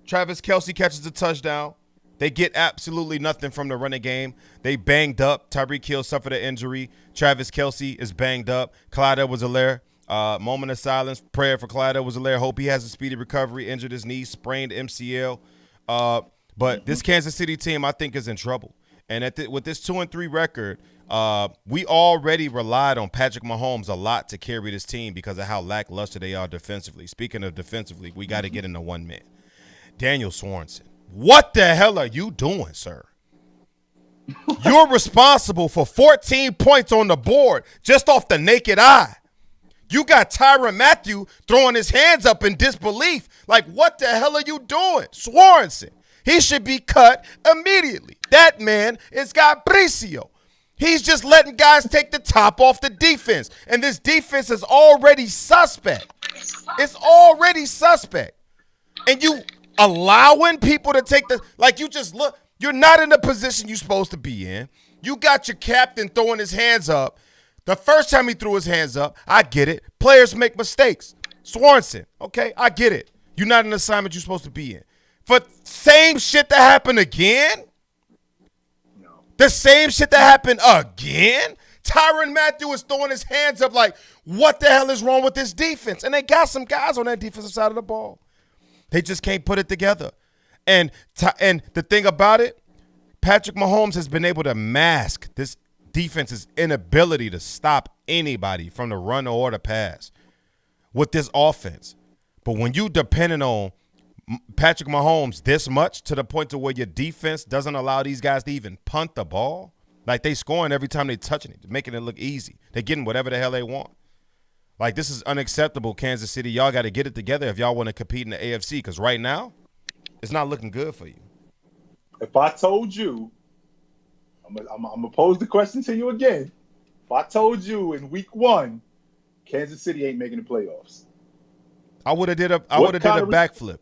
Speaker 1: Travis Kelce catches a touchdown. They get absolutely nothing from the running game. They banged up. Tyreek Hill suffered an injury. Travis Kelce is banged up. Clyde Edwards-Helaire, moment of silence, prayer for Clyde Edwards-Helaire. Hope he has a speedy recovery. Injured his knee, sprained MCL. But this Kansas City team, I think, is in trouble. And with this 2-3 record, we already relied on Patrick Mahomes a lot to carry this team because of how lackluster they are defensively. Speaking of defensively, we got to get into one man. Daniel Swanson. What the hell are you doing, sir? You're responsible for 14 points on the board just off the naked eye. You got Tyrann Mathieu throwing his hands up in disbelief. Like, what the hell are you doing? Swanson. He should be cut immediately. That man is Gabricio. He's just letting guys take the top off the defense. And this defense is already suspect. It's already suspect. And you allowing people to take you just look, you're not in the position you're supposed to be in. You got your captain throwing his hands up. The first time he threw his hands up, I get it. Players make mistakes. Swanson, okay, I get it. You're not in the assignment you're supposed to be in. For same shit that happened again?
Speaker 2: No.
Speaker 1: The same shit that happened again? Tyrann Mathieu is throwing his hands up like, what the hell is wrong with this defense? And they got some guys on that defensive side of the ball. They just can't put it together. And the thing about it, Patrick Mahomes has been able to mask this defense's inability to stop anybody from the run or the pass with this offense. But when you depending on Patrick Mahomes this much to the point to where your defense doesn't allow these guys to even punt the ball, like they scoring every time they touching it, making it look easy. They're getting whatever the hell they want. Like, this is unacceptable, Kansas City. Y'all got to get it together if y'all want to compete in the AFC, because right now, it's not looking good for you.
Speaker 2: If I told you, I'm going to pose the question to you again. if I told you in week 1, Kansas City ain't making the playoffs.
Speaker 1: I would have did a backflip.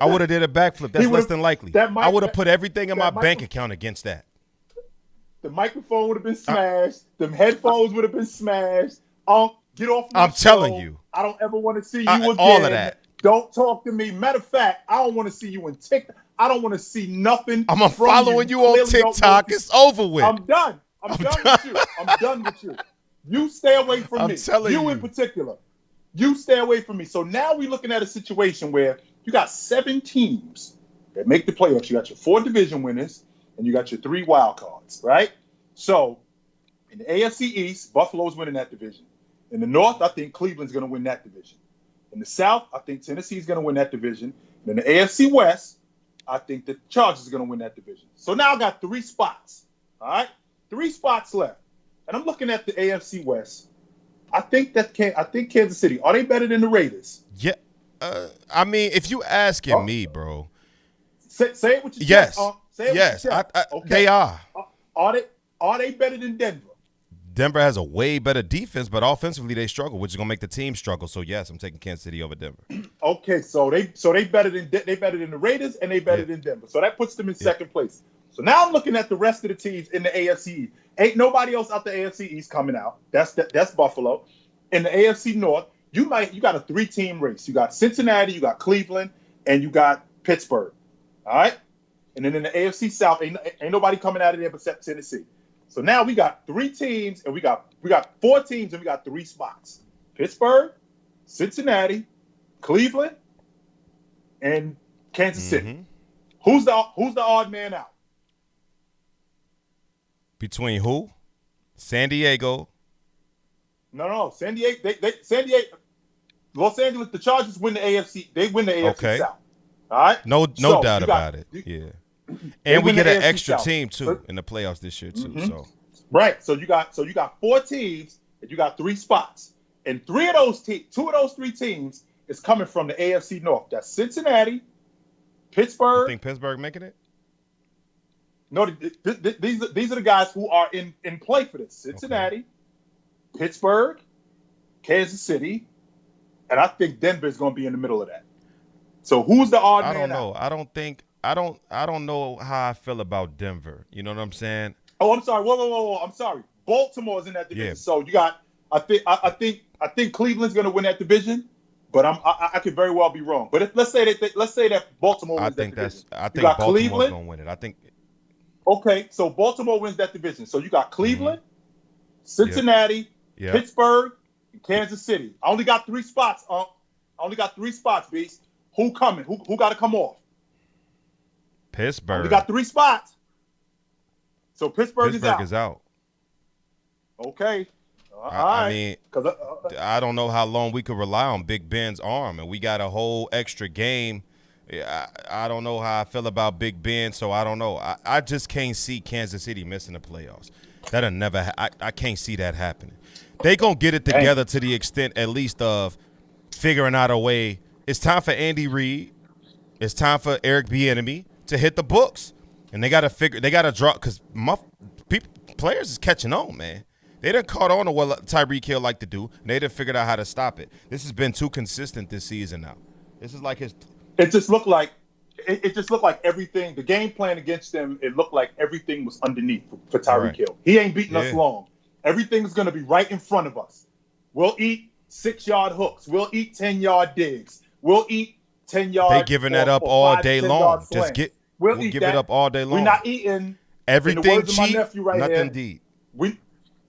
Speaker 1: I would have did a backflip. That's less than likely. I would have put everything in my bank account against that.
Speaker 2: The microphone would have been smashed. The headphones would have been smashed. Get off my
Speaker 1: I'm telling you.
Speaker 2: I don't ever want to see you again.
Speaker 1: All of that.
Speaker 2: Don't talk to me. Matter of fact, I don't want to see you in TikTok. I don't want to see nothing.
Speaker 1: I'm following you on TikTok. It's over with.
Speaker 2: I'm done. I'm done with you. I'm done with you. You stay away from me. You in particular. You stay away from me. So now we're looking at a situation where you got 7 teams that make the playoffs. You got your 4 division winners, and you got your 3 wild cards, right? So in the AFC East, Buffalo's winning that division. In the North, I think Cleveland's going to win that division. In the South, I think Tennessee's going to win that division. And in the AFC West, I think the Chargers are going to win that division. So now I got 3 spots, all right? 3 spots left. And I'm looking at the AFC West. I think Kansas City, are they better than the Raiders?
Speaker 1: Yeah. I mean, if you asking me, bro.
Speaker 2: Say it with your
Speaker 1: chest.
Speaker 2: Say it
Speaker 1: yes.
Speaker 2: With your chest. Okay.
Speaker 1: They are.
Speaker 2: Are they better than Denver?
Speaker 1: Denver has a way better defense, but offensively they struggle, which is gonna make the team struggle. So yes, I'm taking Kansas City over Denver.
Speaker 2: Okay, so they better than the Raiders, and they better than Denver. So that puts them in second place. So now I'm looking at the rest of the teams in the AFC East. Ain't nobody else out the AFC East coming out. That's Buffalo. In the AFC North, you got a 3-team race. You got Cincinnati, you got Cleveland, and you got Pittsburgh. All right, and then in the AFC South, ain't nobody coming out of there except Tennessee. So now we got 3 teams, and we got 4 teams, and we got 3 spots: Pittsburgh, Cincinnati, Cleveland, and Kansas City. Who's the odd man out?
Speaker 1: Between who? San Diego.
Speaker 2: No. San Diego. San Diego. Los Angeles. The Chargers win the AFC. They win the AFC South. All right.
Speaker 1: No doubt about it. Yeah. And we get an extra team too in the playoffs this year too. So
Speaker 2: right. So you got 4 teams and you got 3 spots. And 2 of those 3 teams is coming from the AFC North. That's Cincinnati, Pittsburgh.
Speaker 1: You think Pittsburgh making it?
Speaker 2: No, these are the guys who are in play for this. Cincinnati, Pittsburgh, Kansas City, and I think Denver is going to be in the middle of that. So who's the odd man out?
Speaker 1: I don't know. I don't know how I feel about Denver. You know what I'm saying?
Speaker 2: Oh, I'm sorry. Whoa. I'm sorry. Baltimore's in that division. Yeah. So you got. I think Cleveland's going to win that division, but I could very well be wrong. But let's say that Baltimore wins that division.
Speaker 1: I think Baltimore's going to win it. I think.
Speaker 2: Okay, so Baltimore wins that division. So you got Cleveland, Cincinnati, Pittsburgh, and Kansas City. I only got 3 spots. I only got 3 spots, Beast. Who coming? Who got to come off?
Speaker 1: Pittsburgh.
Speaker 2: We got 3 spots. So Pittsburgh
Speaker 1: is out.
Speaker 2: Okay.
Speaker 1: I mean, I don't know how long we could rely on Big Ben's arm, and we got a whole extra game. I don't know how I feel about Big Ben, so I don't know. I just can't see Kansas City missing the playoffs. That'll never. I can't see that happening. They gonna get it together to the extent, at least, of figuring out a way. It's time for Andy Reid. It's time for Eric Bieniemy to hit the books, and they gotta draw because players is catching on, man. They done caught on to what Tyreek Hill like to do, and they done figured out how to stop it. This has been too consistent this season now. This is like his.
Speaker 2: It just looked like everything. The game plan against them, it looked like everything was underneath for Tyreek Hill. He ain't beating us long. Everything's going to be right in front of us. We'll eat 6-yard hooks. We'll eat 10-yard digs. We'll eat 10-yard.
Speaker 1: They giving that up all day long. Just we'll give it up all day long.
Speaker 2: We're not eating
Speaker 1: everything cheap.
Speaker 2: Nothing
Speaker 1: deep.
Speaker 2: We're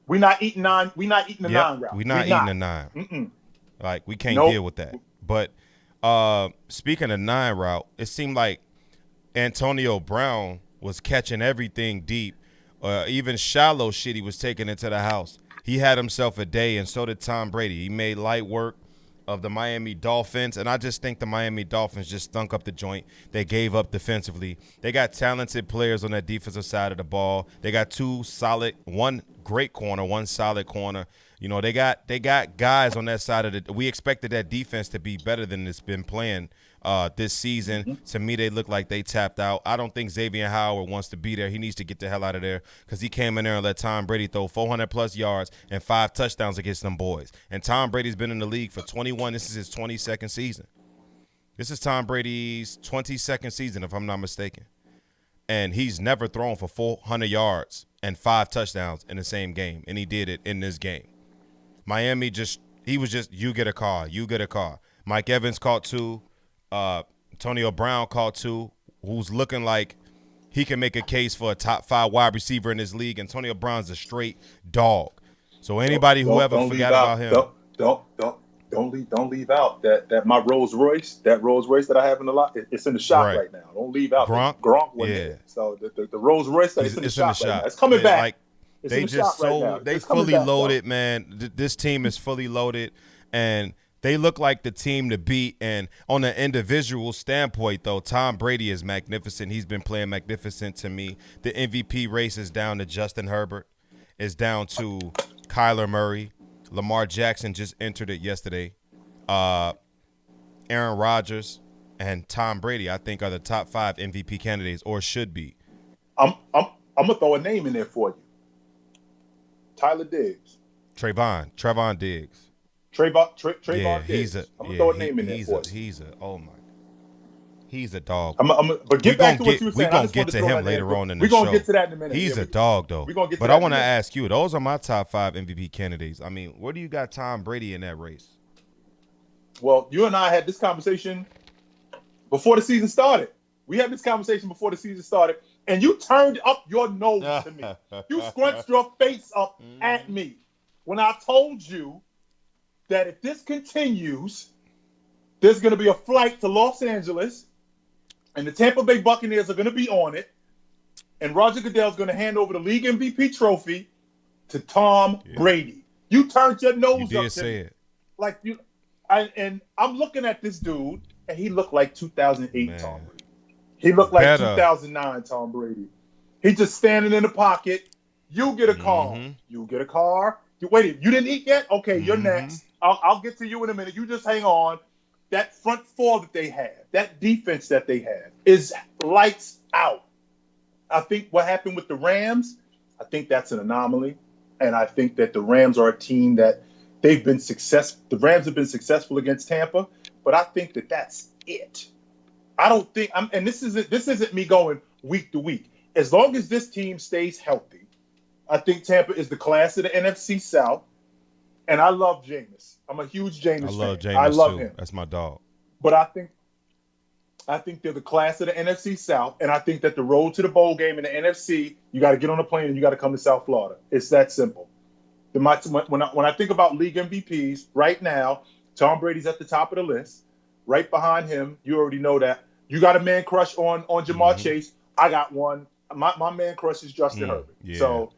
Speaker 2: not eating 9. We're not eating the 9 route.
Speaker 1: We're not eating the 9. Like we can't deal with that. But. Speaking of 9 route, it seemed like Antonio Brown was catching everything deep. Even shallow shit he was taking into the house. He had himself a day, and so did Tom Brady. He made light work of the Miami Dolphins, and I just think the Miami Dolphins just stunk up the joint. They gave up defensively. They got talented players on that defensive side of the ball. They got 2 solid, 1 great corner, 1 solid corner. You know, they got guys on that side of the – we expected that defense to be better than it's been playing this season. To me, they look like they tapped out. I don't think Xavier Howard wants to be there. He needs to get the hell out of there because he came in there and let Tom Brady throw 400-plus yards and 5 touchdowns against them boys. And Tom Brady's been in the league for 21. This is his 22nd season. This is Tom Brady's 22nd season, if I'm not mistaken. And he's never thrown for 400 yards and 5 touchdowns in the same game, and he did it in this game. Miami you get a car, you get a car. Mike Evans caught 2. Antonio Brown caught 2, who's looking like he can make a case for a top 5 wide receiver in this league. Antonio Brown's a straight dog. So anybody who ever forgot about him.
Speaker 2: Don't leave out that my Rolls Royce that I have in the lot, it's in the shop right now. Don't leave out Gronk went there. So the Rolls Royce it's in the shop right now. It's coming back.
Speaker 1: Like, they just they fully loaded, man. This team is fully loaded, and they look like the team to beat. And on an individual standpoint, though, Tom Brady is magnificent. He's been playing magnificent to me. The MVP race is down to Justin Herbert. It's down to Kyler Murray. Lamar Jackson just entered it yesterday. Aaron Rodgers and Tom Brady, I think, are the top 5 MVP candidates, or should be.
Speaker 2: I'm gonna throw a name in there for you. Tyler Diggs.
Speaker 1: Trevon Diggs.
Speaker 2: Trayvon Diggs. I'm gonna throw a name in there for you.
Speaker 1: He's a dog.
Speaker 2: But get back to what you were saying.
Speaker 1: We're going to get to him later on in the show.
Speaker 2: We're going to get to that in a minute.
Speaker 1: He's a dog, though. But I want to ask you, those are my top 5 MVP candidates. I mean, where do you got Tom Brady in that race?
Speaker 2: Well, you and I had this conversation before the season started. We had this conversation before the season started, and you turned up your nose to me. You scrunched your face up at me when I told you that if this continues, there's going to be a flight to Los Angeles, and the Tampa Bay Buccaneers are going to be on it, and Roger Goodell's going to hand over the league MVP trophy to Tom Brady. You turned your nose
Speaker 1: you
Speaker 2: up
Speaker 1: did
Speaker 2: to
Speaker 1: say
Speaker 2: me.
Speaker 1: It.
Speaker 2: Like and I'm looking at this dude, and he looked like 2008 Tom Brady. He looked like 2009 Tom Brady. He's just standing in the pocket. You get a car. You get a car. You didn't eat yet? Okay, you're next. I'll get to you in a minute. You just hang on. That front 4 that they have, that defense that they have, is lights out. I think what happened with the Rams, I think that's an anomaly. And I think that the Rams are a team that they've been successful. The Rams have been successful against Tampa, but I think that that's it. I don't think and this isn't me going week to week. As long as this team stays healthy, I think Tampa is the class of the NFC South. And I love Jameis. I'm a huge Jameis fan. I love him.
Speaker 1: That's my dog.
Speaker 2: But I think they're the class of the NFC South, and I think that the road to the bowl game in the NFC, you got to get on a plane and you got to come to South Florida. It's that simple. When I think about league MVPs right now, Tom Brady's at the top of the list. Right behind him, you already know that. You got a man crush on Jamar Chase. I got one. My man crush is Justin Herbert.
Speaker 1: Yeah.
Speaker 2: So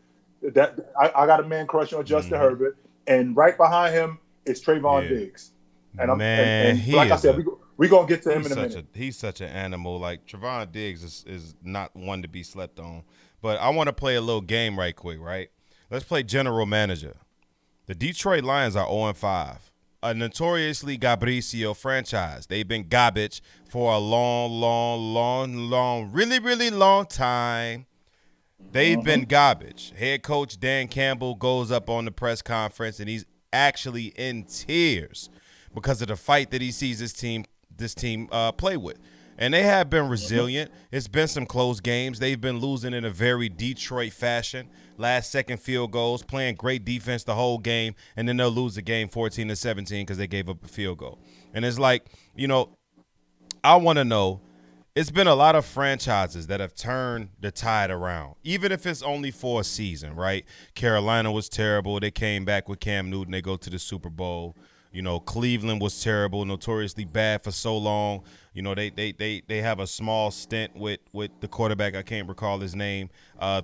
Speaker 2: I got a man crush on Justin Herbert. And right behind him is Trayvon Diggs. And like I said, we're going to get to him in a minute.
Speaker 1: He's such an animal. Like, Trayvon Diggs is not one to be slept on. But I want to play a little game right quick, right? Let's play general manager. The Detroit Lions are 0-5. A notoriously Gabricio franchise. They've been garbage for a long, really, really long time. They've been garbage. Head coach Dan Campbell goes up on the press conference, and he's actually in tears because of the fight that he sees this team play with. And they have been resilient. It's been some close games. They've been losing in a very Detroit fashion. Last-second field goals, playing great defense the whole game, and then they'll lose the game 14-17 because they gave up a field goal. And it's like, I want to know, it's been a lot of franchises that have turned the tide around, even if it's only for a season, right? Carolina was terrible. They came back with Cam Newton. They go to the Super Bowl. Cleveland was terrible, notoriously bad for so long. They have a small stint with the quarterback. I can't recall his name.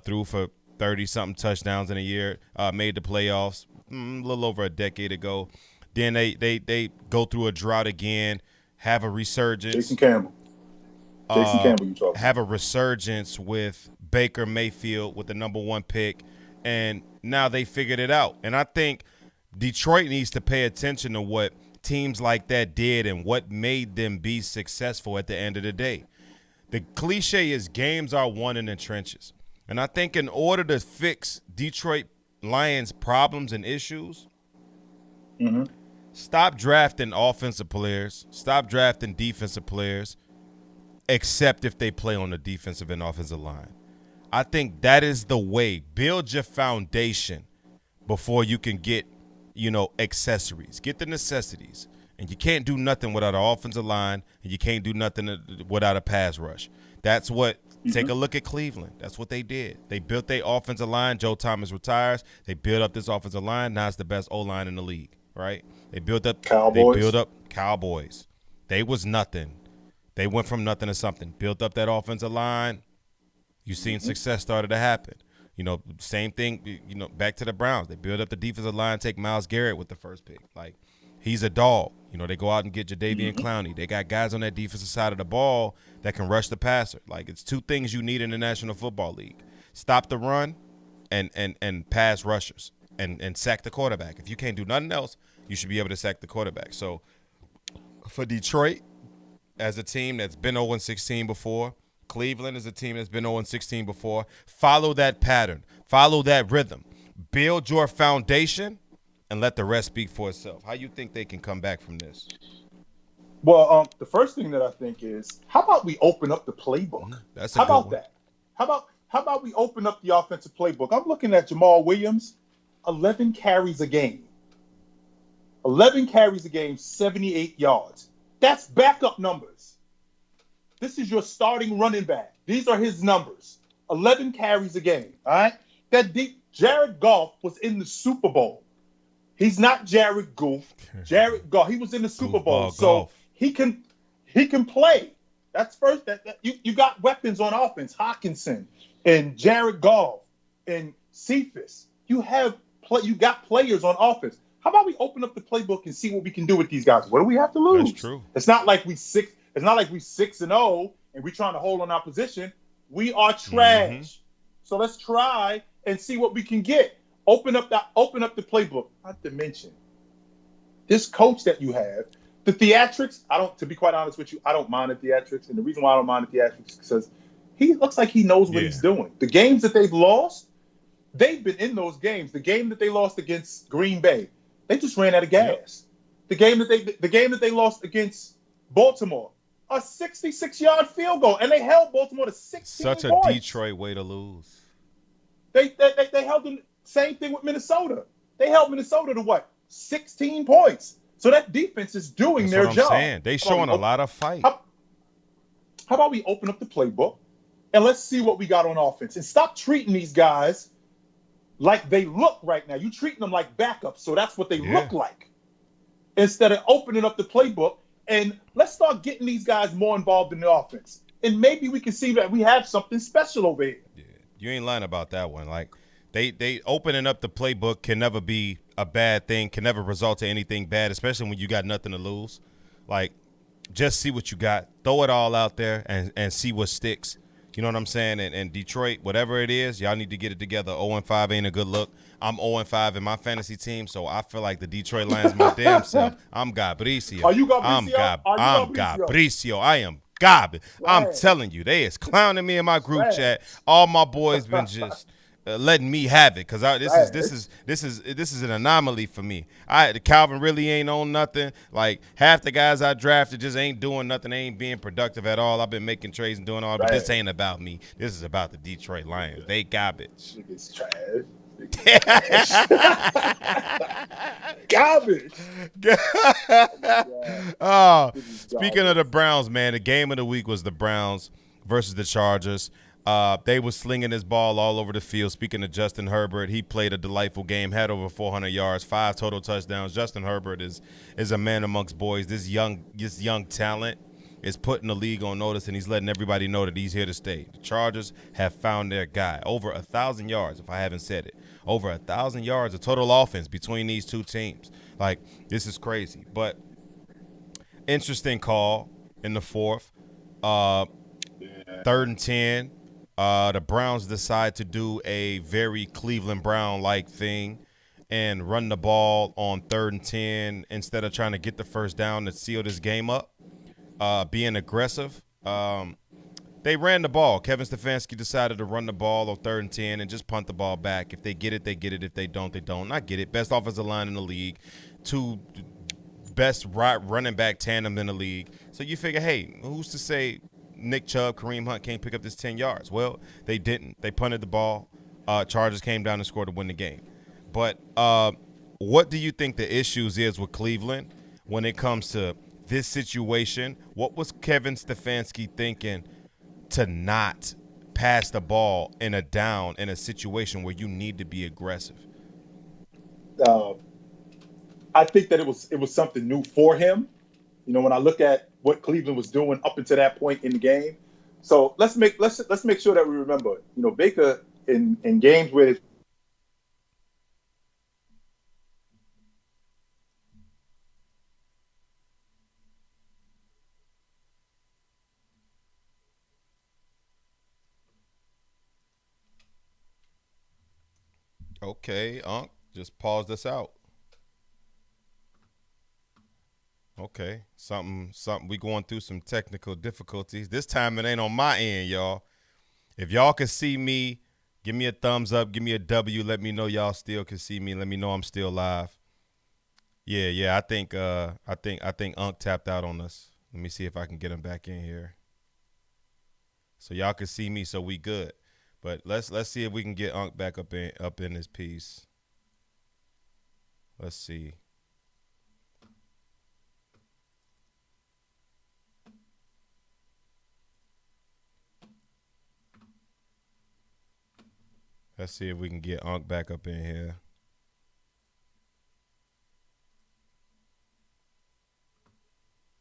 Speaker 1: Threw for 30-something touchdowns in a year. Made the playoffs a little over a decade ago. Then they go through a drought again, have a resurgence.
Speaker 2: Jason Campbell, you talking about.
Speaker 1: Have a resurgence with Baker Mayfield with the number 1 pick, and now they figured it out. And I think Detroit needs to pay attention to what teams like that did and what made them be successful at the end of the day. The cliche is games are won in the trenches. And I think in order to fix Detroit Lions' problems and issues, stop drafting offensive players, stop drafting defensive players, except if they play on the defensive and offensive line. I think that is the way. Build your foundation before you can get, accessories. Get the necessities. And you can't do nothing without an offensive line, and you can't do nothing without a pass rush. That's what take a look at Cleveland. That's what they did. They built their offensive line. Joe Thomas retires. They built up this offensive line. Now it's the best O-line in the league, right? They built up
Speaker 2: Cowboys.
Speaker 1: They built up Cowboys. They was nothing. They went from nothing to something. Built up that offensive line. You seen success started to happen. Same thing, back to the Browns. They build up the defensive line, take Myles Garrett with the first pick. Like, he's a dog. They go out and get Jadeveon Clowney. They got guys on that defensive side of the ball that can rush the passer. Like, it's two things you need in the National Football League. Stop the run and pass rushers and sack the quarterback. If you can't do nothing else, you should be able to sack the quarterback. So, for Detroit, as a team that's been 0-16 before, Cleveland is a team that's been 0-16 before. Follow that pattern. Follow that rhythm. Build your foundation and let the rest speak for itself. How you think they can come back from this?
Speaker 2: Well, the first thing that I think is, how about we open up the playbook?
Speaker 1: That's
Speaker 2: how about that? How about we open up the offensive playbook? I'm looking at Jamal Williams, 11 carries a game. 11 carries a game, 78 yards. That's backup numbers. This is your starting running back. These are his numbers. 11 carries a game. All right. Jared Goff was in the Super Bowl. He's not Jared Goof. Jared Goff. He was in the Super Bowl, so he can play. That's first. You got weapons on offense. Hawkinson and Jared Goff and Cephas. You got players on offense. How about we open up the playbook and see what we can do with these guys? What do we have to lose?
Speaker 1: That's true.
Speaker 2: It's not like we 6-0 and we're trying to hold on our position. We are trash. So let's try and see what we can get. Open up the playbook. Not to mention this coach that you have, the theatrics. To be quite honest with you, I don't mind the theatrics, and the reason why I don't mind the theatrics is because he looks like he knows what he's doing. The games that they've lost, they've been in those games. The game that they lost against Green Bay, they just ran out of gas. The game that they lost against Baltimore, a 66-yard field goal, and they held Baltimore to 16
Speaker 1: Such a
Speaker 2: points.
Speaker 1: Detroit way to lose.
Speaker 2: They held them. Same thing with Minnesota. They held Minnesota to what? 16 points. So that defense is doing their job.
Speaker 1: Saying. They showing a lot of fight.
Speaker 2: How about we open up the playbook and let's see what we got on offense and stop treating these guys like they look right now. You treating them like backups, so that's what they look like. Instead of opening up the playbook, and let's start getting these guys more involved in the offense. And maybe we can see that we have something special over here.
Speaker 1: Yeah, you ain't lying about that one. Like, they opening up the playbook can never be a bad thing, can never result to anything bad, especially when you got nothing to lose. Like, just see what you got. Throw it all out there and see what sticks. You know what I'm saying? And Detroit, whatever it is, y'all need to get it together. 0-5 ain't a good look. I'm 0-5 in my fantasy team, so I feel like the Detroit Lions my damn self. I'm Gabricio.
Speaker 2: Are you Gabricio?
Speaker 1: I'm Gabricio. I am garbage. I'm telling you, they is clowning me in my group chat. All my boys been just letting me have it because this is an anomaly for me. Calvin really ain't on nothing. Like, half the guys I drafted just ain't doing nothing. They ain't being productive at all. I've been making trades and doing all, but this ain't about me. This is about the Detroit Lions. They garbage.
Speaker 2: It's trash. Garbage.
Speaker 1: Speaking of the Browns, man, the game of the week was the Browns versus the Chargers. They were slinging his ball all over the field. Speaking of Justin Herbert, he played a delightful game, had over 400 yards, 5 total touchdowns. Justin Herbert is a man amongst boys. This young talent is putting the league on notice, and he's letting everybody know that he's here to stay. The Chargers have found their guy. Over 1,000 yards, if I haven't said it. Over 1,000 yards of total offense between these two teams. Like, this is crazy. But interesting call in the fourth. 3rd and 10. The Browns decide to do a very Cleveland Brown-like thing and run the ball on 3rd and 10 instead of trying to get the first down to seal this game up, being aggressive. They ran the ball. Kevin Stefanski decided to run the ball on 3rd and 10 and just punt the ball back. If they get it, they get it. If they don't, they don't. I get it. Best offensive line in the league. 2 best running back tandem in the league. So you figure, hey, who's to say Nick Chubb, Kareem Hunt can't pick up this 10 yards? Well, they didn't. They punted the ball. Chargers came down and scored to win the game. But what do you think the issues is with Cleveland when it comes to this situation? What was Kevin Stefanski thinking to not pass the ball in a situation where you need to be aggressive?
Speaker 2: I think that it was something new for him. You know, when I look at what Cleveland was doing up until that point in the game. So let's make sure that we remember, you know, Baker in games where
Speaker 1: Okay, Unc, just pause this out. Okay, something. We going through some technical difficulties. This time it ain't on my end, y'all. If y'all can see me, give me a thumbs up. Give me a W. Let me know y'all still can see me. Let me know I'm still live. Yeah. I think Unc tapped out on us. Let me see if I can get him back in here, so y'all can see me. So we good. But let's see if we can get Unc back up in this piece. Let's see. Let's see if we can get Unc back up in here.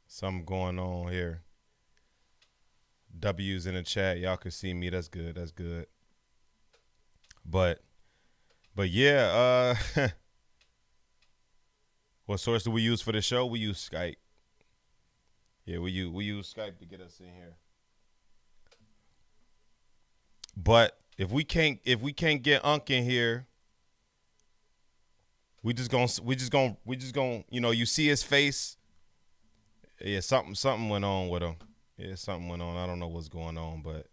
Speaker 1: Something going on here. W's in the chat. Y'all can see me. That's good. That's good. But yeah, what source do we use for the show? We use Skype. Yeah, we use Skype to get us in here. But if we can't get Unc in here, we just gonna you know, you see his face. Yeah, something went on with him. Yeah, something went on. I don't know what's going on, but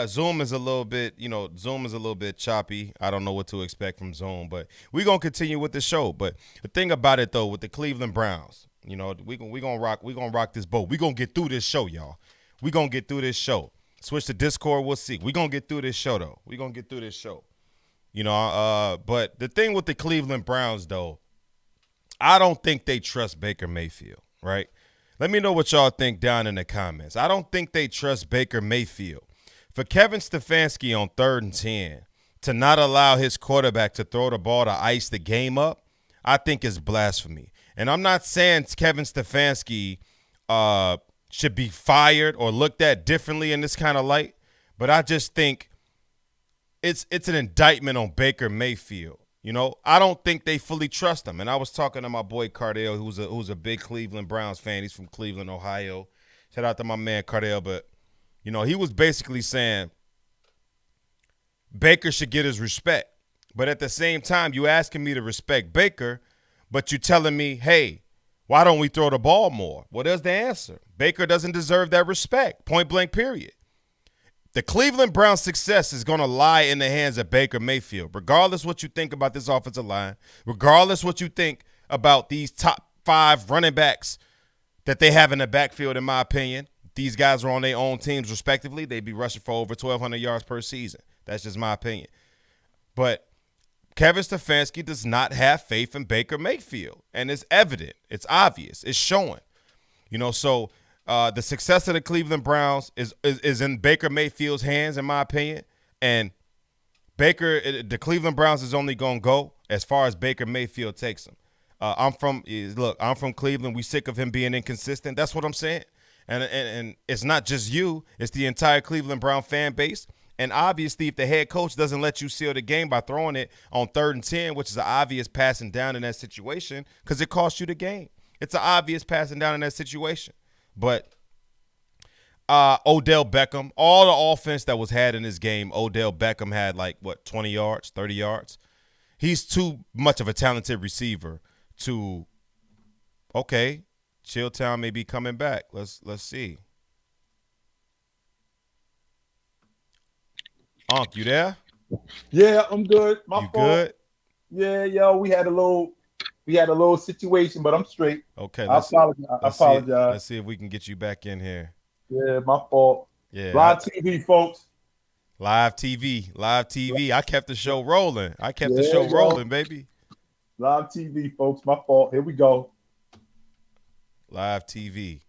Speaker 1: Zoom is a little bit choppy. I don't know what to expect from Zoom, but we're gonna continue with the show. But the thing about it though, with the Cleveland Browns, you know, we gonna rock this boat. We gonna get through this show, y'all. We gonna get through this show. Switch to Discord, we'll see. We gonna get through this show though. We gonna get through this show. You know, but the thing with the Cleveland Browns though, I don't think they trust Baker Mayfield, right? Let me know what y'all think down in the comments. I don't think they trust Baker Mayfield. For Kevin Stefanski on 3rd and 10 to not allow his quarterback to throw the ball to ice the game up, I think is blasphemy. And I'm not saying Kevin Stefanski should be fired or looked at differently in this kind of light, but I just think it's an indictment on Baker Mayfield. You know, I don't think they fully trust him. And I was talking to my boy Cardell, who's a big Cleveland Browns fan. He's from Cleveland, Ohio. Shout out to my man Cardell. But, you know, he was basically saying Baker should get his respect. But at the same time, you asking me to respect Baker, but you telling me, hey, why don't we throw the ball more? Well, there's the answer. Baker doesn't deserve that respect, point blank, period. The Cleveland Browns' success is going to lie in the hands of Baker Mayfield, regardless what you think about this offensive line, regardless what you think about these top 5 running backs that they have in the backfield, in my opinion. These guys are on their own teams, respectively. They'd be rushing for over 1,200 yards per season. That's just my opinion. But Kevin Stefanski does not have faith in Baker Mayfield, and it's evident. It's obvious. It's showing. You know, so the success of the Cleveland Browns is in Baker Mayfield's hands, in my opinion. And the Cleveland Browns is only going to go as far as Baker Mayfield takes them. I'm from Cleveland. We sick of him being inconsistent. That's what I'm saying. And it's not just you. It's the entire Cleveland Brown fan base. And obviously, if the head coach doesn't let you seal the game by throwing it on 3rd and 10, which is an obvious passing down in that situation, because it costs you the game. It's an obvious passing down in that situation. But Odell Beckham, all the offense that was had in this game, Odell Beckham had 20 yards, 30 yards. He's too much of a talented receiver to, okay, Chilltown may be coming back. Let's see. Unc, you there?
Speaker 2: Yeah, I'm good. My
Speaker 1: you
Speaker 2: fault.
Speaker 1: Good?
Speaker 2: Yeah, yo, we had a little situation, but I'm straight.
Speaker 1: Okay,
Speaker 2: I apologize.
Speaker 1: Let's see if we can get you back in here.
Speaker 2: Yeah, my fault.
Speaker 1: Yeah.
Speaker 2: Live TV, folks.
Speaker 1: Live TV. I kept the show rolling. Rolling, baby.
Speaker 2: Live TV, folks. My fault. Here we go.
Speaker 1: Live TV.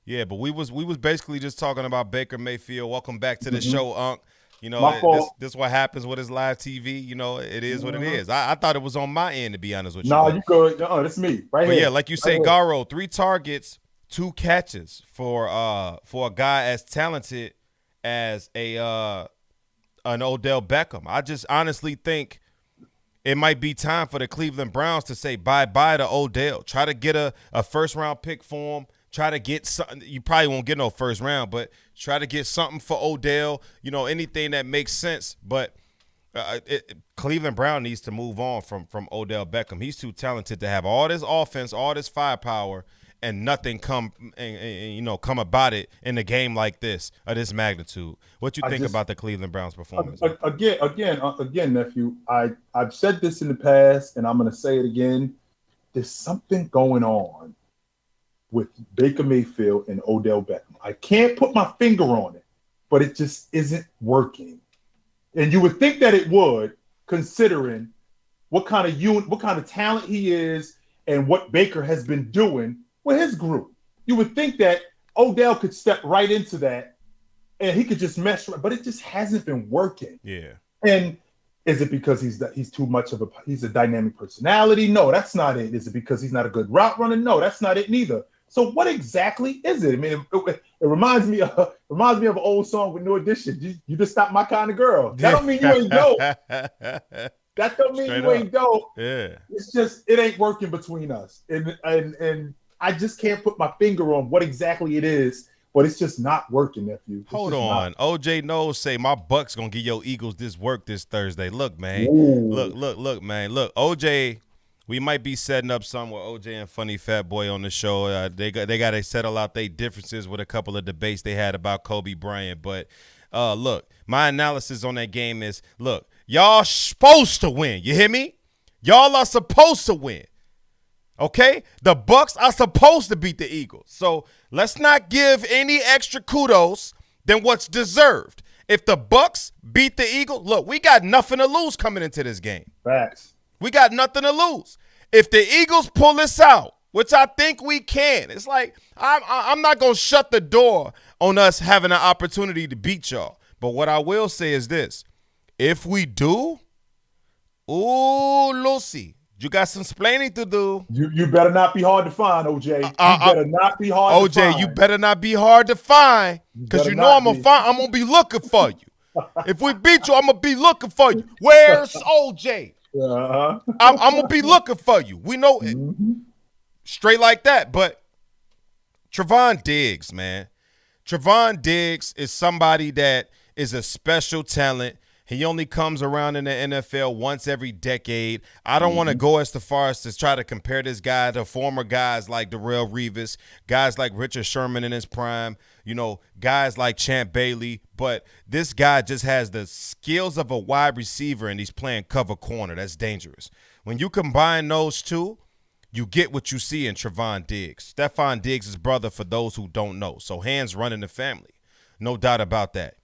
Speaker 1: Yeah, but we was basically just talking about Baker Mayfield. Welcome back to the show, Unc. You know, this is what happens with his live TV. You know, it is what it is. I thought it was on my end, to be honest with you.
Speaker 2: No, you good. That's me right here.
Speaker 1: Yeah, like you say, Garo, 3 targets, 2 catches for a guy as talented as an Odell Beckham. I just honestly think it might be time for the Cleveland Browns to say bye-bye to Odell. Try to get a first-round pick for him. Try to get something. You probably won't get no first round, but try to get something for Odell. You know, anything that makes sense. But Cleveland Brown needs to move on from Odell Beckham. He's too talented to have all this offense, all this firepower, and nothing come about it in a game like this of this magnitude. What you think about the Cleveland Browns performance?
Speaker 2: Again, nephew. I've said this in the past, and I'm going to say it again. There's something going on with Baker Mayfield and Odell Beckham. I can't put my finger on it, but it just isn't working. And you would think that it would, considering what kind of talent he is and what Baker has been doing with his group. You would think that Odell could step right into that and he could just mesh, but it just hasn't been working.
Speaker 1: Yeah.
Speaker 2: And is it because he's too much of he's a dynamic personality? No, that's not it. Is it because he's not a good route runner? No, that's not it neither. So what exactly is it? I mean, it reminds me of an old song with New Edition. You just not my kind of girl. That don't mean you ain't dope. That don't mean you ain't dope.
Speaker 1: Yeah.
Speaker 2: It's just it ain't working between us, and I just can't put my finger on what exactly it is, but it's just not working, nephew.
Speaker 1: Hold on, OJ knows say my Bucks gonna give your Eagles this work this Thursday. Look, man.
Speaker 2: Ooh.
Speaker 1: Look, man. Look, OJ. We might be setting up something with OJ and Funny Fat Boy on the show. They got to settle out their differences with a couple of debates they had about Kobe Bryant. But look, my analysis on that game is, look, y'all supposed to win. You hear me? Y'all are supposed to win. Okay? The Bucks are supposed to beat the Eagles. So let's not give any extra kudos than what's deserved. If the Bucks beat the Eagles, look, we got nothing to lose coming into this game.
Speaker 2: Facts.
Speaker 1: We got nothing to lose. If the Eagles pull this out, which I think we can, it's like I'm not going to shut the door on us having an opportunity to beat y'all. But what I will say is this. If we do, Lucy, you got some splaining to do.
Speaker 2: You better not be hard to find, OJ. You better not be hard to find.
Speaker 1: OJ, you better not be hard to find because you know I'm going to be looking for you. If we beat you, I'm going to be looking for you. Where's OJ?
Speaker 2: Uh-huh.
Speaker 1: I'm gonna be looking for you. We know it. Straight like that. But Trevon Diggs, man. Trevon Diggs is somebody that is a special talent. He only comes around in the NFL once every decade. I don't want to go as far as to try to compare this guy to former guys like Darrelle Revis, guys like Richard Sherman in his prime, guys like Champ Bailey. But this guy just has the skills of a wide receiver, and he's playing cover corner. That's dangerous. When you combine those two, you get what you see in Trevon Diggs. Stephon Diggs' brother, for those who don't know. So hands running the family. No doubt about that.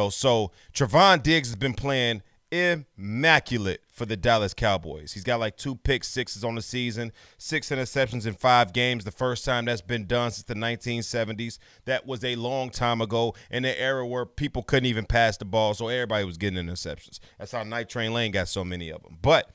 Speaker 1: So Trevon Diggs has been playing immaculate for the Dallas Cowboys. He's got like 2 pick sixes on the season, 6 interceptions in 5 games. The first time that's been done since the 1970s. That was a long time ago in an era where people couldn't even pass the ball, so everybody was getting interceptions. That's how Night Train Lane got so many of them. But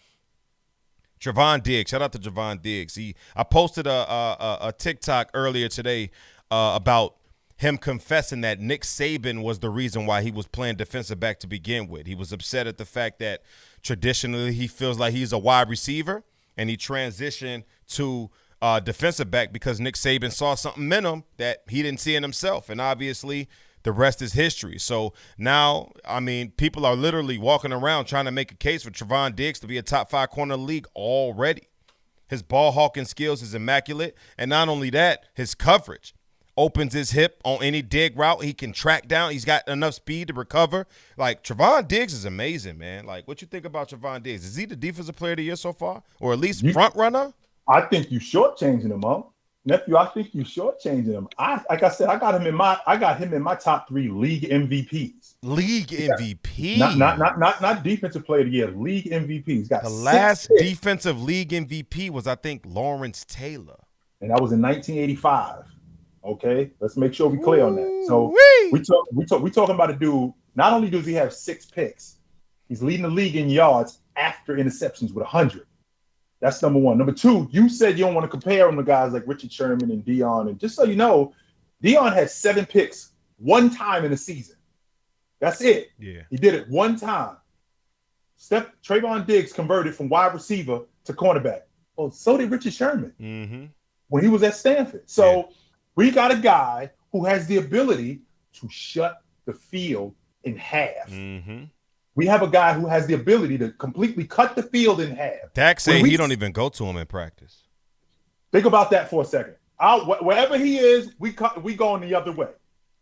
Speaker 1: Trevon Diggs, shout out to Trevon Diggs. I posted a TikTok earlier today about him confessing that Nick Saban was the reason why he was playing defensive back to begin with. He was upset at the fact that traditionally he feels like he's a wide receiver, and he transitioned to defensive back because Nick Saban saw something in him that he didn't see in himself. And obviously the rest is history. So now, I mean, people are literally walking around trying to make a case for Trevon Diggs to be a top 5 corner in the league already. His ball hawking skills is immaculate. And not only that, his coverage opens his hip on any dig route. He can track down. He's got enough speed to recover. Like, Trevon Diggs is amazing, man. Like, what you think about Trevon Diggs? Is he the defensive player of the year so far? Or at least front runner?
Speaker 2: I think you shortchanging him, huh? Nephew, I think you shortchanging him. Like I said, I got him in my top 3 league MVPs.
Speaker 1: League MVP.
Speaker 2: Not defensive player of the year, league MVP. He's got
Speaker 1: the last defensive league MVP was, I think, Lawrence Taylor.
Speaker 2: And that was in 1985. Okay, let's make sure we clear on that. So we talking about a dude. Not only does he have 6 picks, he's leading the league in yards after interceptions with 100. That's number one. Number two, you said you don't want to compare him to guys like Richard Sherman and Dion. And just so you know, Dion had 7 picks one time in a season. That's it.
Speaker 1: Yeah.
Speaker 2: He did it one time. Trayvon Diggs converted from wide receiver to cornerback. Oh, so did Richard Sherman when he was at Stanford. So we got a guy who has the ability to shut the field in half. We have a guy who has the ability to completely cut the field in half.
Speaker 1: Dak say he don't even go to him in practice.
Speaker 2: Think about that for a second. Wherever he is, we going the other way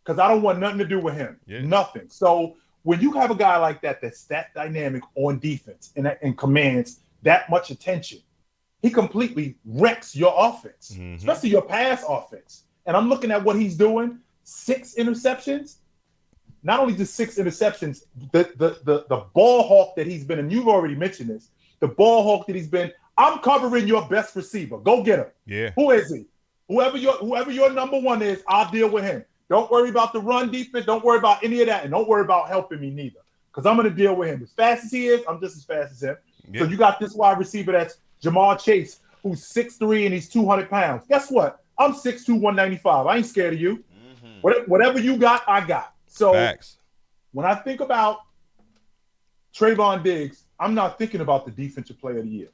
Speaker 2: because I don't want nothing to do with him. Yeah. Nothing. So when you have a guy like that that's that dynamic on defense and commands that much attention, he completely wrecks your offense, especially your pass offense. And I'm looking at what he's doing, 6 interceptions. Not only just 6 interceptions, the ball hawk that he's been, and you've already mentioned this, the ball hawk that he's been, I'm covering your best receiver. Go get him.
Speaker 1: Yeah.
Speaker 2: Who is he? Whoever your number one is, I'll deal with him. Don't worry about the run defense. Don't worry about any of that. And don't worry about helping me neither. Because I'm going to deal with him. As fast as he is, I'm just as fast as him. Yeah. So you got this wide receiver that's Jamar Chase, who's 6'3" and he's 200 pounds. Guess what? I'm 6'2", 195. I ain't scared of you. Whatever you got, I got. So when I think about Trayvon Diggs, I'm not thinking about the defensive player of the year.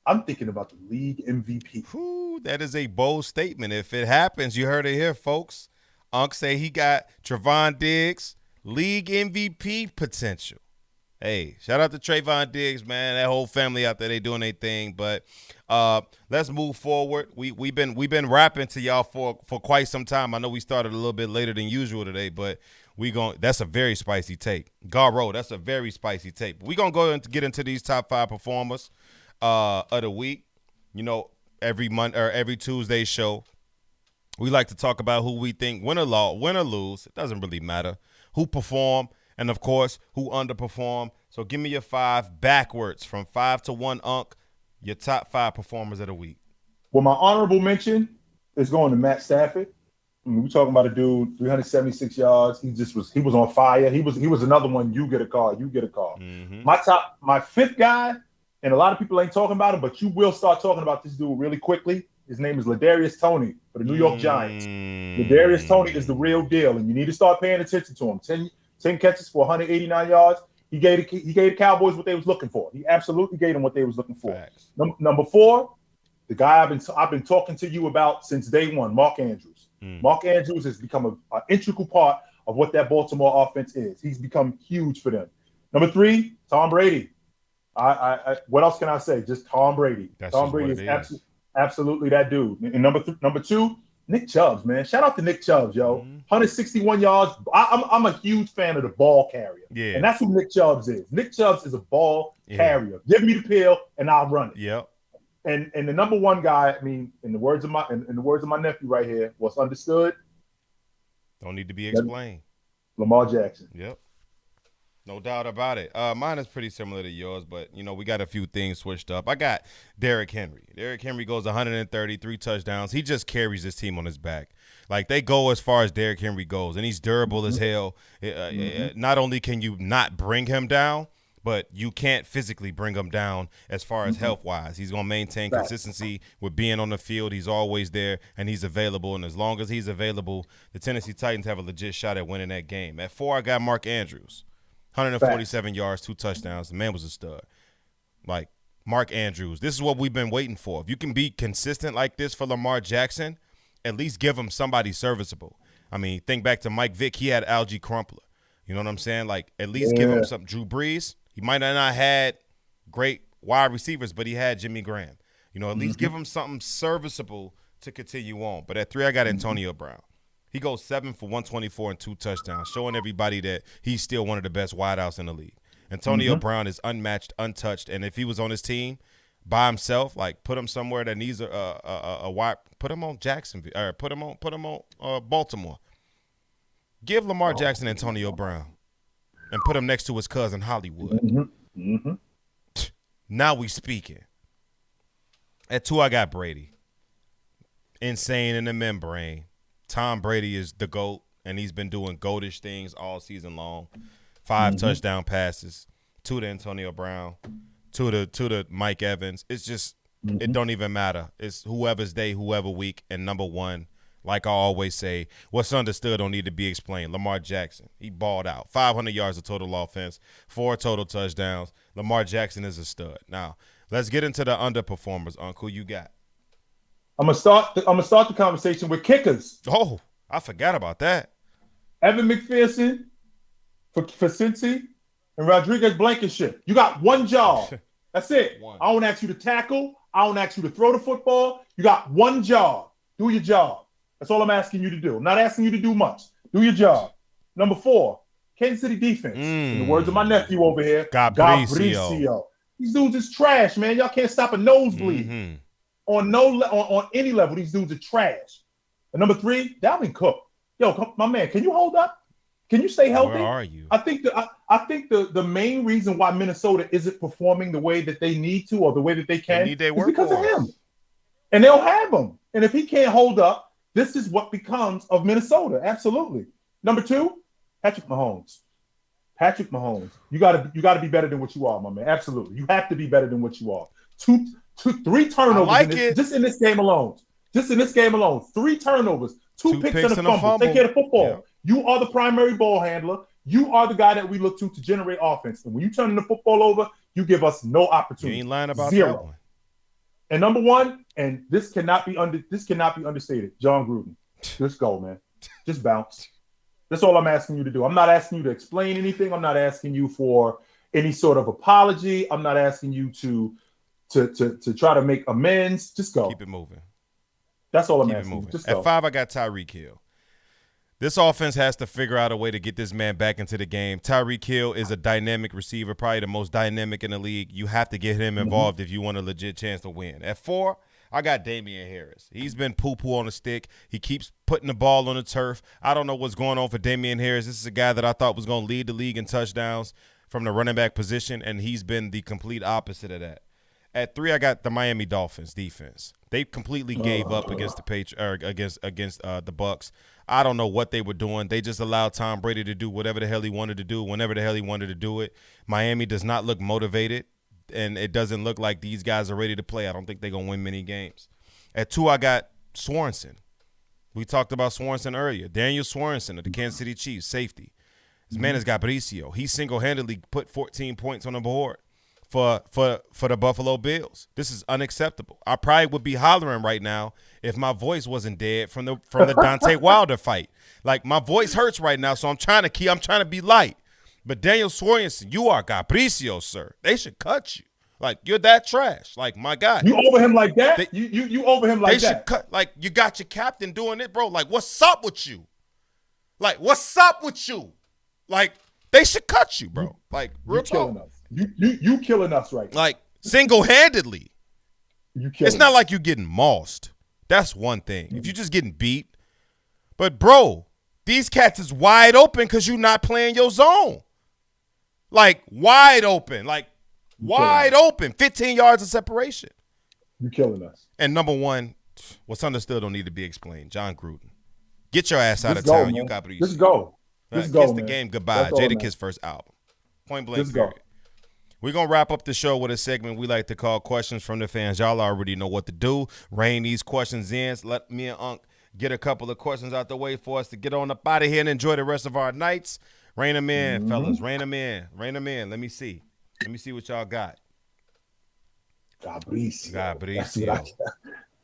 Speaker 2: I'm thinking about the league MVP.
Speaker 1: Ooh, that is a bold statement. If it happens, you heard it here, folks. Unc say he got Trayvon Diggs, league MVP potential. Hey, shout out to Trayvon Diggs, man. That whole family out there, they doing their thing. But let's move forward. We've been rapping to y'all for quite some time. I know we started a little bit later than usual today, but that's a very spicy tape. Garo, that's a very spicy tape. We're going to go and get into these top 5 performers of the week. You know, every month or every Tuesday show, we like to talk about who we think win or lose. It doesn't really matter. Who performed. And, of course, who underperformed. So give me your 5 backwards from 5 to 1, Unc, your top 5 performers of the week.
Speaker 2: Well, my honorable mention is going to Matt Stafford. I mean, we're talking about a dude, 376 yards. He was on fire. He was another one. You get a call. My 5th guy, and a lot of people ain't talking about him, but you will start talking about this dude really quickly. His name is Ladarius Toney for the New York Giants. Ladarius Toney is the real deal, and you need to start paying attention to him. 10 catches for 189 yards. He gave the Cowboys what they was looking for. He absolutely gave them what they was looking for. Number 4, the guy I've been talking to you about since day one, Mark Andrews. Mark Andrews has become an integral part of what that Baltimore offense is. He's become huge for them. Number 3, Tom Brady. What else can I say? Just Tom Brady. Tom Brady is absolutely that dude. And number 2, Nick Chubb, man. Shout out to Nick Chubb, yo. 161 yards. I'm a huge fan of the ball carrier. Yeah. And that's who Nick Chubb is. Nick Chubb is a ball carrier. Give me the pill and I'll run it.
Speaker 1: Yep.
Speaker 2: And the number 1 guy, I mean, in the words of my nephew right here, what's understood.
Speaker 1: Don't need to be explained.
Speaker 2: Lamar Jackson.
Speaker 1: Yep. No doubt about it. Mine is pretty similar to yours, but, you know, we got a few things switched up. I got Derrick Henry. Derrick Henry goes 133 touchdowns. He just carries this team on his back. Like, they go as far as Derrick Henry goes, and he's durable as hell. Not only can you not bring him down, but you can't physically bring him down as far as health-wise. He's going to maintain consistency with being on the field. He's always there, and he's available. And as long as he's available, the Tennessee Titans have a legit shot at winning that game. At 4, I got Mark Andrews. 147 yards, 2 touchdowns. The man was a stud. Like, Mark Andrews. This is what we've been waiting for. If you can be consistent like this for Lamar Jackson, at least give him somebody serviceable. I mean, think back to Mike Vick. He had Algie Crumpler. You know what I'm saying? Like, at least give him some. Drew Brees, he might have not had great wide receivers, but he had Jimmy Graham. You know, at least give him something serviceable to continue on. But at 3, I got Antonio Brown. He goes 7 for 124 and 2 touchdowns, showing everybody that he's still one of the best wideouts in the league. Antonio Brown is unmatched, untouched, and if he was on his team by himself, like put him somewhere that needs a wide, put him on Jacksonville, or put him on Baltimore. Give Lamar Jackson Antonio Brown, and put him next to his cousin Hollywood. Now we speaking. At 2, I got Brady. Insane in the membrane. Tom Brady is the GOAT, and he's been doing goatish things all season long. 5 touchdown passes, 2 to Antonio Brown, 2 to Mike Evans. It's just it don't even matter. It's whoever's day, whoever week, and number 1, like I always say, what's understood don't need to be explained. Lamar Jackson, he balled out. 500 yards of total offense, 4 total touchdowns. Lamar Jackson is a stud. Now, let's get into the underperformers, Uncle. Who you got?
Speaker 2: I'm gonna start the conversation with kickers.
Speaker 1: Oh, I forgot about that.
Speaker 2: Evan McPherson for Cincy and Rodriguez Blankenship. You got one job. That's it. I don't ask you to tackle. I don't ask you to throw the football. You got one job. Do your job. That's all I'm asking you to do. I'm not asking you to do much. Do your job. Number 4, Kansas City defense. In the words of my nephew over here, Gabricio. These dudes is trash, man. Y'all can't stop a nosebleed. On any level, these dudes are trash. And number 3, Dalvin Cook. Yo, my man, can you hold up? Can you stay healthy?
Speaker 1: Where are you?
Speaker 2: I think the main reason why Minnesota isn't performing the way that they need to or the way that they can is because of him. And they'll have him. And if he can't hold up, this is what becomes of Minnesota. Absolutely. Number 2, Patrick Mahomes. Patrick Mahomes. You gotta be better than what you are, my man. Absolutely. You have to be better than what you are. 3 turnovers just in this game alone. 3 turnovers, 2 picks and a fumble. Take care of the football. Yeah. You are the primary ball handler. You are the guy that we look to generate offense. And when you turn the football over, you give us no opportunity.
Speaker 1: You ain't lying about
Speaker 2: 0.
Speaker 1: that one.
Speaker 2: And number 1, and this cannot be understated. Jon Gruden, just go, man. Just bounce. That's all I'm asking you to do. I'm not asking you to explain anything. I'm not asking you for any sort of apology. I'm not asking you to try to make amends. Just go.
Speaker 1: Keep it moving.
Speaker 2: That's all I'm asking. Just go.
Speaker 1: At 5, I got Tyreek Hill. This offense has to figure out a way to get this man back into the game. Tyreek Hill is a dynamic receiver, probably the most dynamic in the league. You have to get him involved if you want a legit chance to win. At 4, I got Damian Harris. He's been poo-poo on the stick. He keeps putting the ball on the turf. I don't know what's going on for Damian Harris. This is a guy that I thought was going to lead the league in touchdowns from the running back position, and he's been the complete opposite of that. At 3, I got the Miami Dolphins defense. They completely gave up against the Bucs. I don't know what they were doing. They just allowed Tom Brady to do whatever the hell he wanted to do, whenever the hell he wanted to do it. Miami does not look motivated, and it doesn't look like these guys are ready to play. I don't think they're going to win many games. At 2, I got Swanson. We talked about Swanson earlier. Daniel Swanson of the Kansas City Chiefs, safety. This man is Gabricio. He single-handedly put 14 points on the board for the Buffalo Bills. This is unacceptable. I probably would be hollering right now if my voice wasn't dead from the Deontay Wilder fight. Like, my voice hurts right now, so I'm trying to be light. But Daniel Swanson, you are Gabricio, sir. They should cut you. Like, you're that trash. Like, my God.
Speaker 2: You over him like that? You over him like that? They should
Speaker 1: cut. Like, you got your captain doing it, bro. Like, what's up with you? Like, what's up with you? Like, they should cut you, bro. Like, real talk.
Speaker 2: You killing us right now.
Speaker 1: Like, single-handedly. It's not like you're getting mossed. That's one thing. If you're just getting beat. But, bro, these cats is wide open because you're not playing your zone. Like, wide open. Like, wide open. 15 yards of separation.
Speaker 2: You're killing us.
Speaker 1: And number 1, what's understood don't need to be explained. Jon Gruden. Get your ass out of town.
Speaker 2: Man.
Speaker 1: You got to
Speaker 2: Just go.
Speaker 1: Just go, Kiss the game goodbye. Jadakiss first album. Point blank
Speaker 2: Just
Speaker 1: period.
Speaker 2: Go.
Speaker 1: We're going to wrap up the show with a segment we like to call Questions from the Fans. Y'all already know what to do. Rain these questions in. Let me and Unc get a couple of questions out the way for us to get on up out of here and enjoy the rest of our nights. Rain them in, fellas. Rain them in. Rain them in. Let me see. Let me see what y'all got.
Speaker 2: Gabricio. That's what
Speaker 1: Gabricio.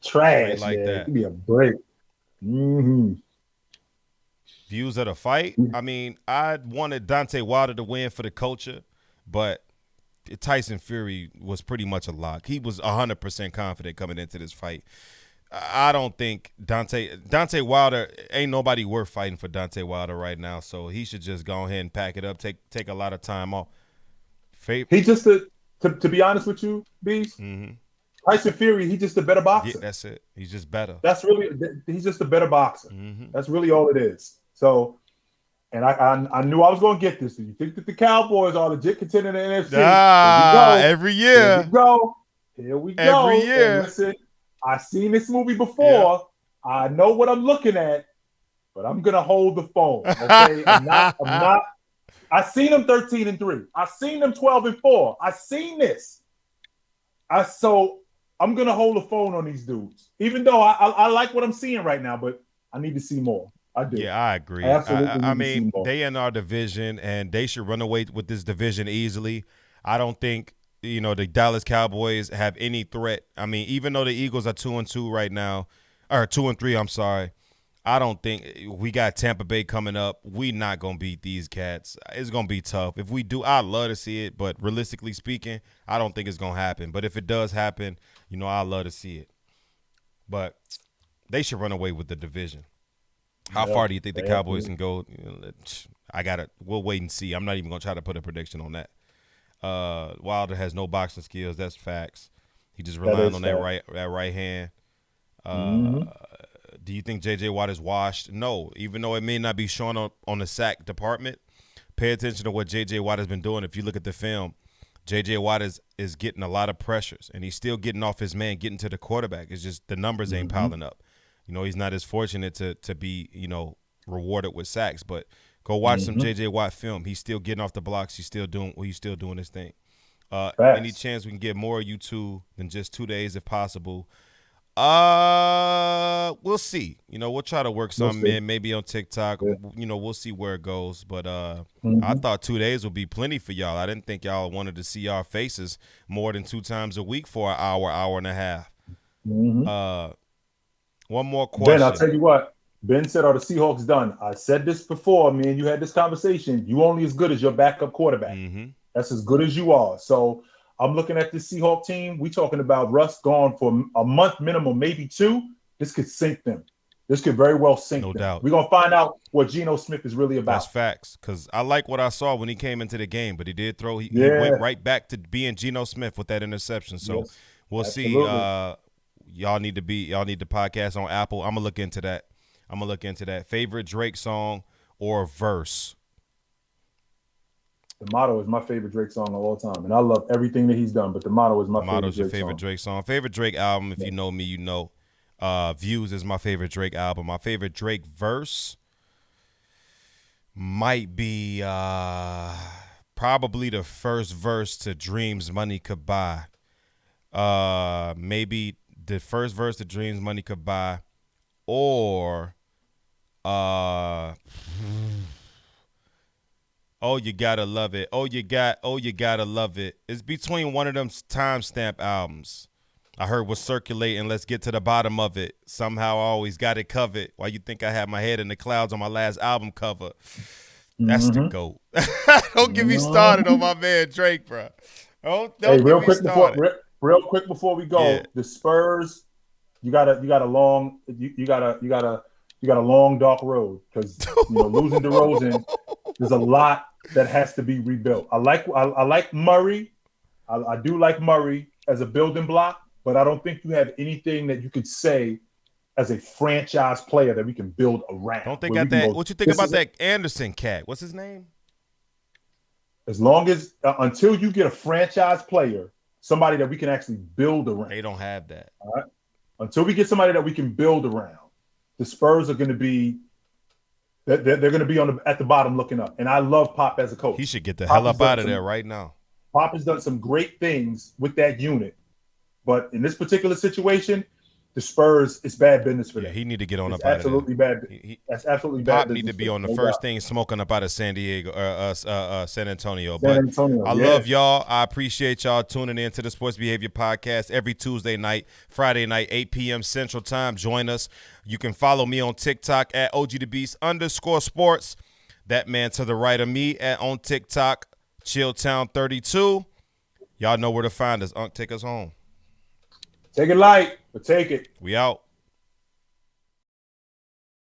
Speaker 2: trash,
Speaker 1: Like
Speaker 2: man.
Speaker 1: that.
Speaker 2: Give me a break. Mm-hmm.
Speaker 1: Views of the fight. I mean, I wanted Deontay Wilder to win for the culture, but Tyson Fury was pretty much a lock. He was 100% confident coming into this fight. I don't think Deontay Wilder, ain't nobody worth fighting for Deontay Wilder right now, so he should just go ahead and pack it up, take a lot of time off.
Speaker 2: He just to be honest with you, Beast, Tyson Fury, he's just a better boxer.
Speaker 1: Yeah, that's it. He's just better.
Speaker 2: He's just a better boxer. That's really all it is. So, and I knew I was going to get this. You think that the Cowboys are legit contending in the NFC?
Speaker 1: Every year.
Speaker 2: Here we go.
Speaker 1: Every year.
Speaker 2: And listen, I've seen this movie before. Yeah. I know what I'm looking at, but I'm gonna hold the phone. Okay, I'm not. I seen them 13-3. I seen them 12-4. I seen this. So I'm gonna hold the phone on these dudes, even though I like what I'm seeing right now, but I need to see more. I do.
Speaker 1: Yeah, I agree. I mean, they in our division, and they should run away with this division easily. I don't think the Dallas Cowboys have any threat. I mean, even though the Eagles are 2-2 right now, or 2-3, I'm sorry. I don't think we got Tampa Bay coming up. We not gonna beat these cats. It's gonna be tough. If we do, I'd love to see it, but realistically speaking, I don't think it's gonna happen. But if it does happen, I'd love to see it. But they should run away with the division. How far do you think the Cowboys can go? We'll wait and see. I'm not even gonna try to put a prediction on that. Wilder has no boxing skills. That's facts. He just relying on that right hand. Do you think J.J. Watt is washed? No. Even though it may not be shown on the sack department, pay attention to what J.J. Watt has been doing. If you look at the film, J.J. Watt is getting a lot of pressures, and he's still getting off his man, getting to the quarterback. It's just the numbers ain't piling up. He's not as fortunate to be, rewarded with sacks. But go watch some J.J. Watt film. He's still getting off the blocks. He's still doing his thing. Any chance we can get more of you two than just 2 days if possible? We'll see. We'll try to work something in, maybe on TikTok. Yeah. We'll see where it goes. But I thought 2 days would be plenty for y'all. I didn't think y'all wanted to see our faces more than 2 times a week for an hour and a half. One more question.
Speaker 2: Ben, I'll tell you what. Ben said, are the Seahawks done? I said this before. Me and you had this conversation. You only as good as your backup quarterback. That's as good as you are. So I'm looking at this Seahawks team. We talking about Russ gone for a month minimum, maybe 2. This could sink them. This could very well sink them. No doubt. We're going to find out what Geno Smith is really about.
Speaker 1: That's facts, because I like what I saw when he came into the game, but he did throw. He went right back to being Geno Smith with that interception. So we'll see. Y'all need to podcast on Apple. I'm going to look into that. Favorite Drake song or verse?
Speaker 2: The Motto is my favorite Drake song of all time, and I love everything that he's done. But The Motto is my favorite.
Speaker 1: Motto's your favorite Drake song. Favorite Drake album, if you know me, you know. Views is my favorite Drake album. My favorite Drake verse might be probably the first verse to Dreams Money Could Buy. Maybe the first verse to Dreams Money Could Buy, or Oh, You Gotta Love It. Oh, you gotta love it. It's between one of them timestamp albums. I heard was circulating. Let's get to the bottom of it. Somehow I always got it covered. Why you think I had my head in the clouds on my last album cover? That's the GOAT. Don't get me started on my man Drake, bro. Don't
Speaker 2: real quick before we go, the Spurs. You got a long dark road, because losing DeRozan, there's a lot that has to be rebuilt. I like Murray. I do like Murray as a building block, but I don't think you have anything that you could say as a franchise player that we can build around.
Speaker 1: Don't think got that. What you think about that Anderson cat? What's his name?
Speaker 2: As long as until you get a franchise player, somebody that we can actually build around.
Speaker 1: They don't have that.
Speaker 2: All right. Until we get somebody that we can build around, the Spurs are going to be. They're going to be at the bottom looking up. And I love Pop as a coach.
Speaker 1: He should get the hell up out of there right now.
Speaker 2: Pop has done some great things with that unit. But in this particular situation, the Spurs, it's bad business for them.
Speaker 1: Yeah, he need to get on
Speaker 2: It's
Speaker 1: up out of
Speaker 2: absolutely
Speaker 1: there.
Speaker 2: bad. That's absolutely
Speaker 1: Pop
Speaker 2: bad
Speaker 1: need
Speaker 2: business.
Speaker 1: to be on the first thing smoking up out of San Diego, San Antonio.
Speaker 2: San Antonio,
Speaker 1: I love y'all. I appreciate y'all tuning in to the Sports Behavior Podcast every Tuesday night, Friday night, 8 p.m. Central Time. Join us. You can follow me on TikTok at OGTheBeast_sports. That man to the right of me on TikTok, Chilltown32. Y'all know where to find us. Take us home.
Speaker 2: Take it light, but take it.
Speaker 1: We out.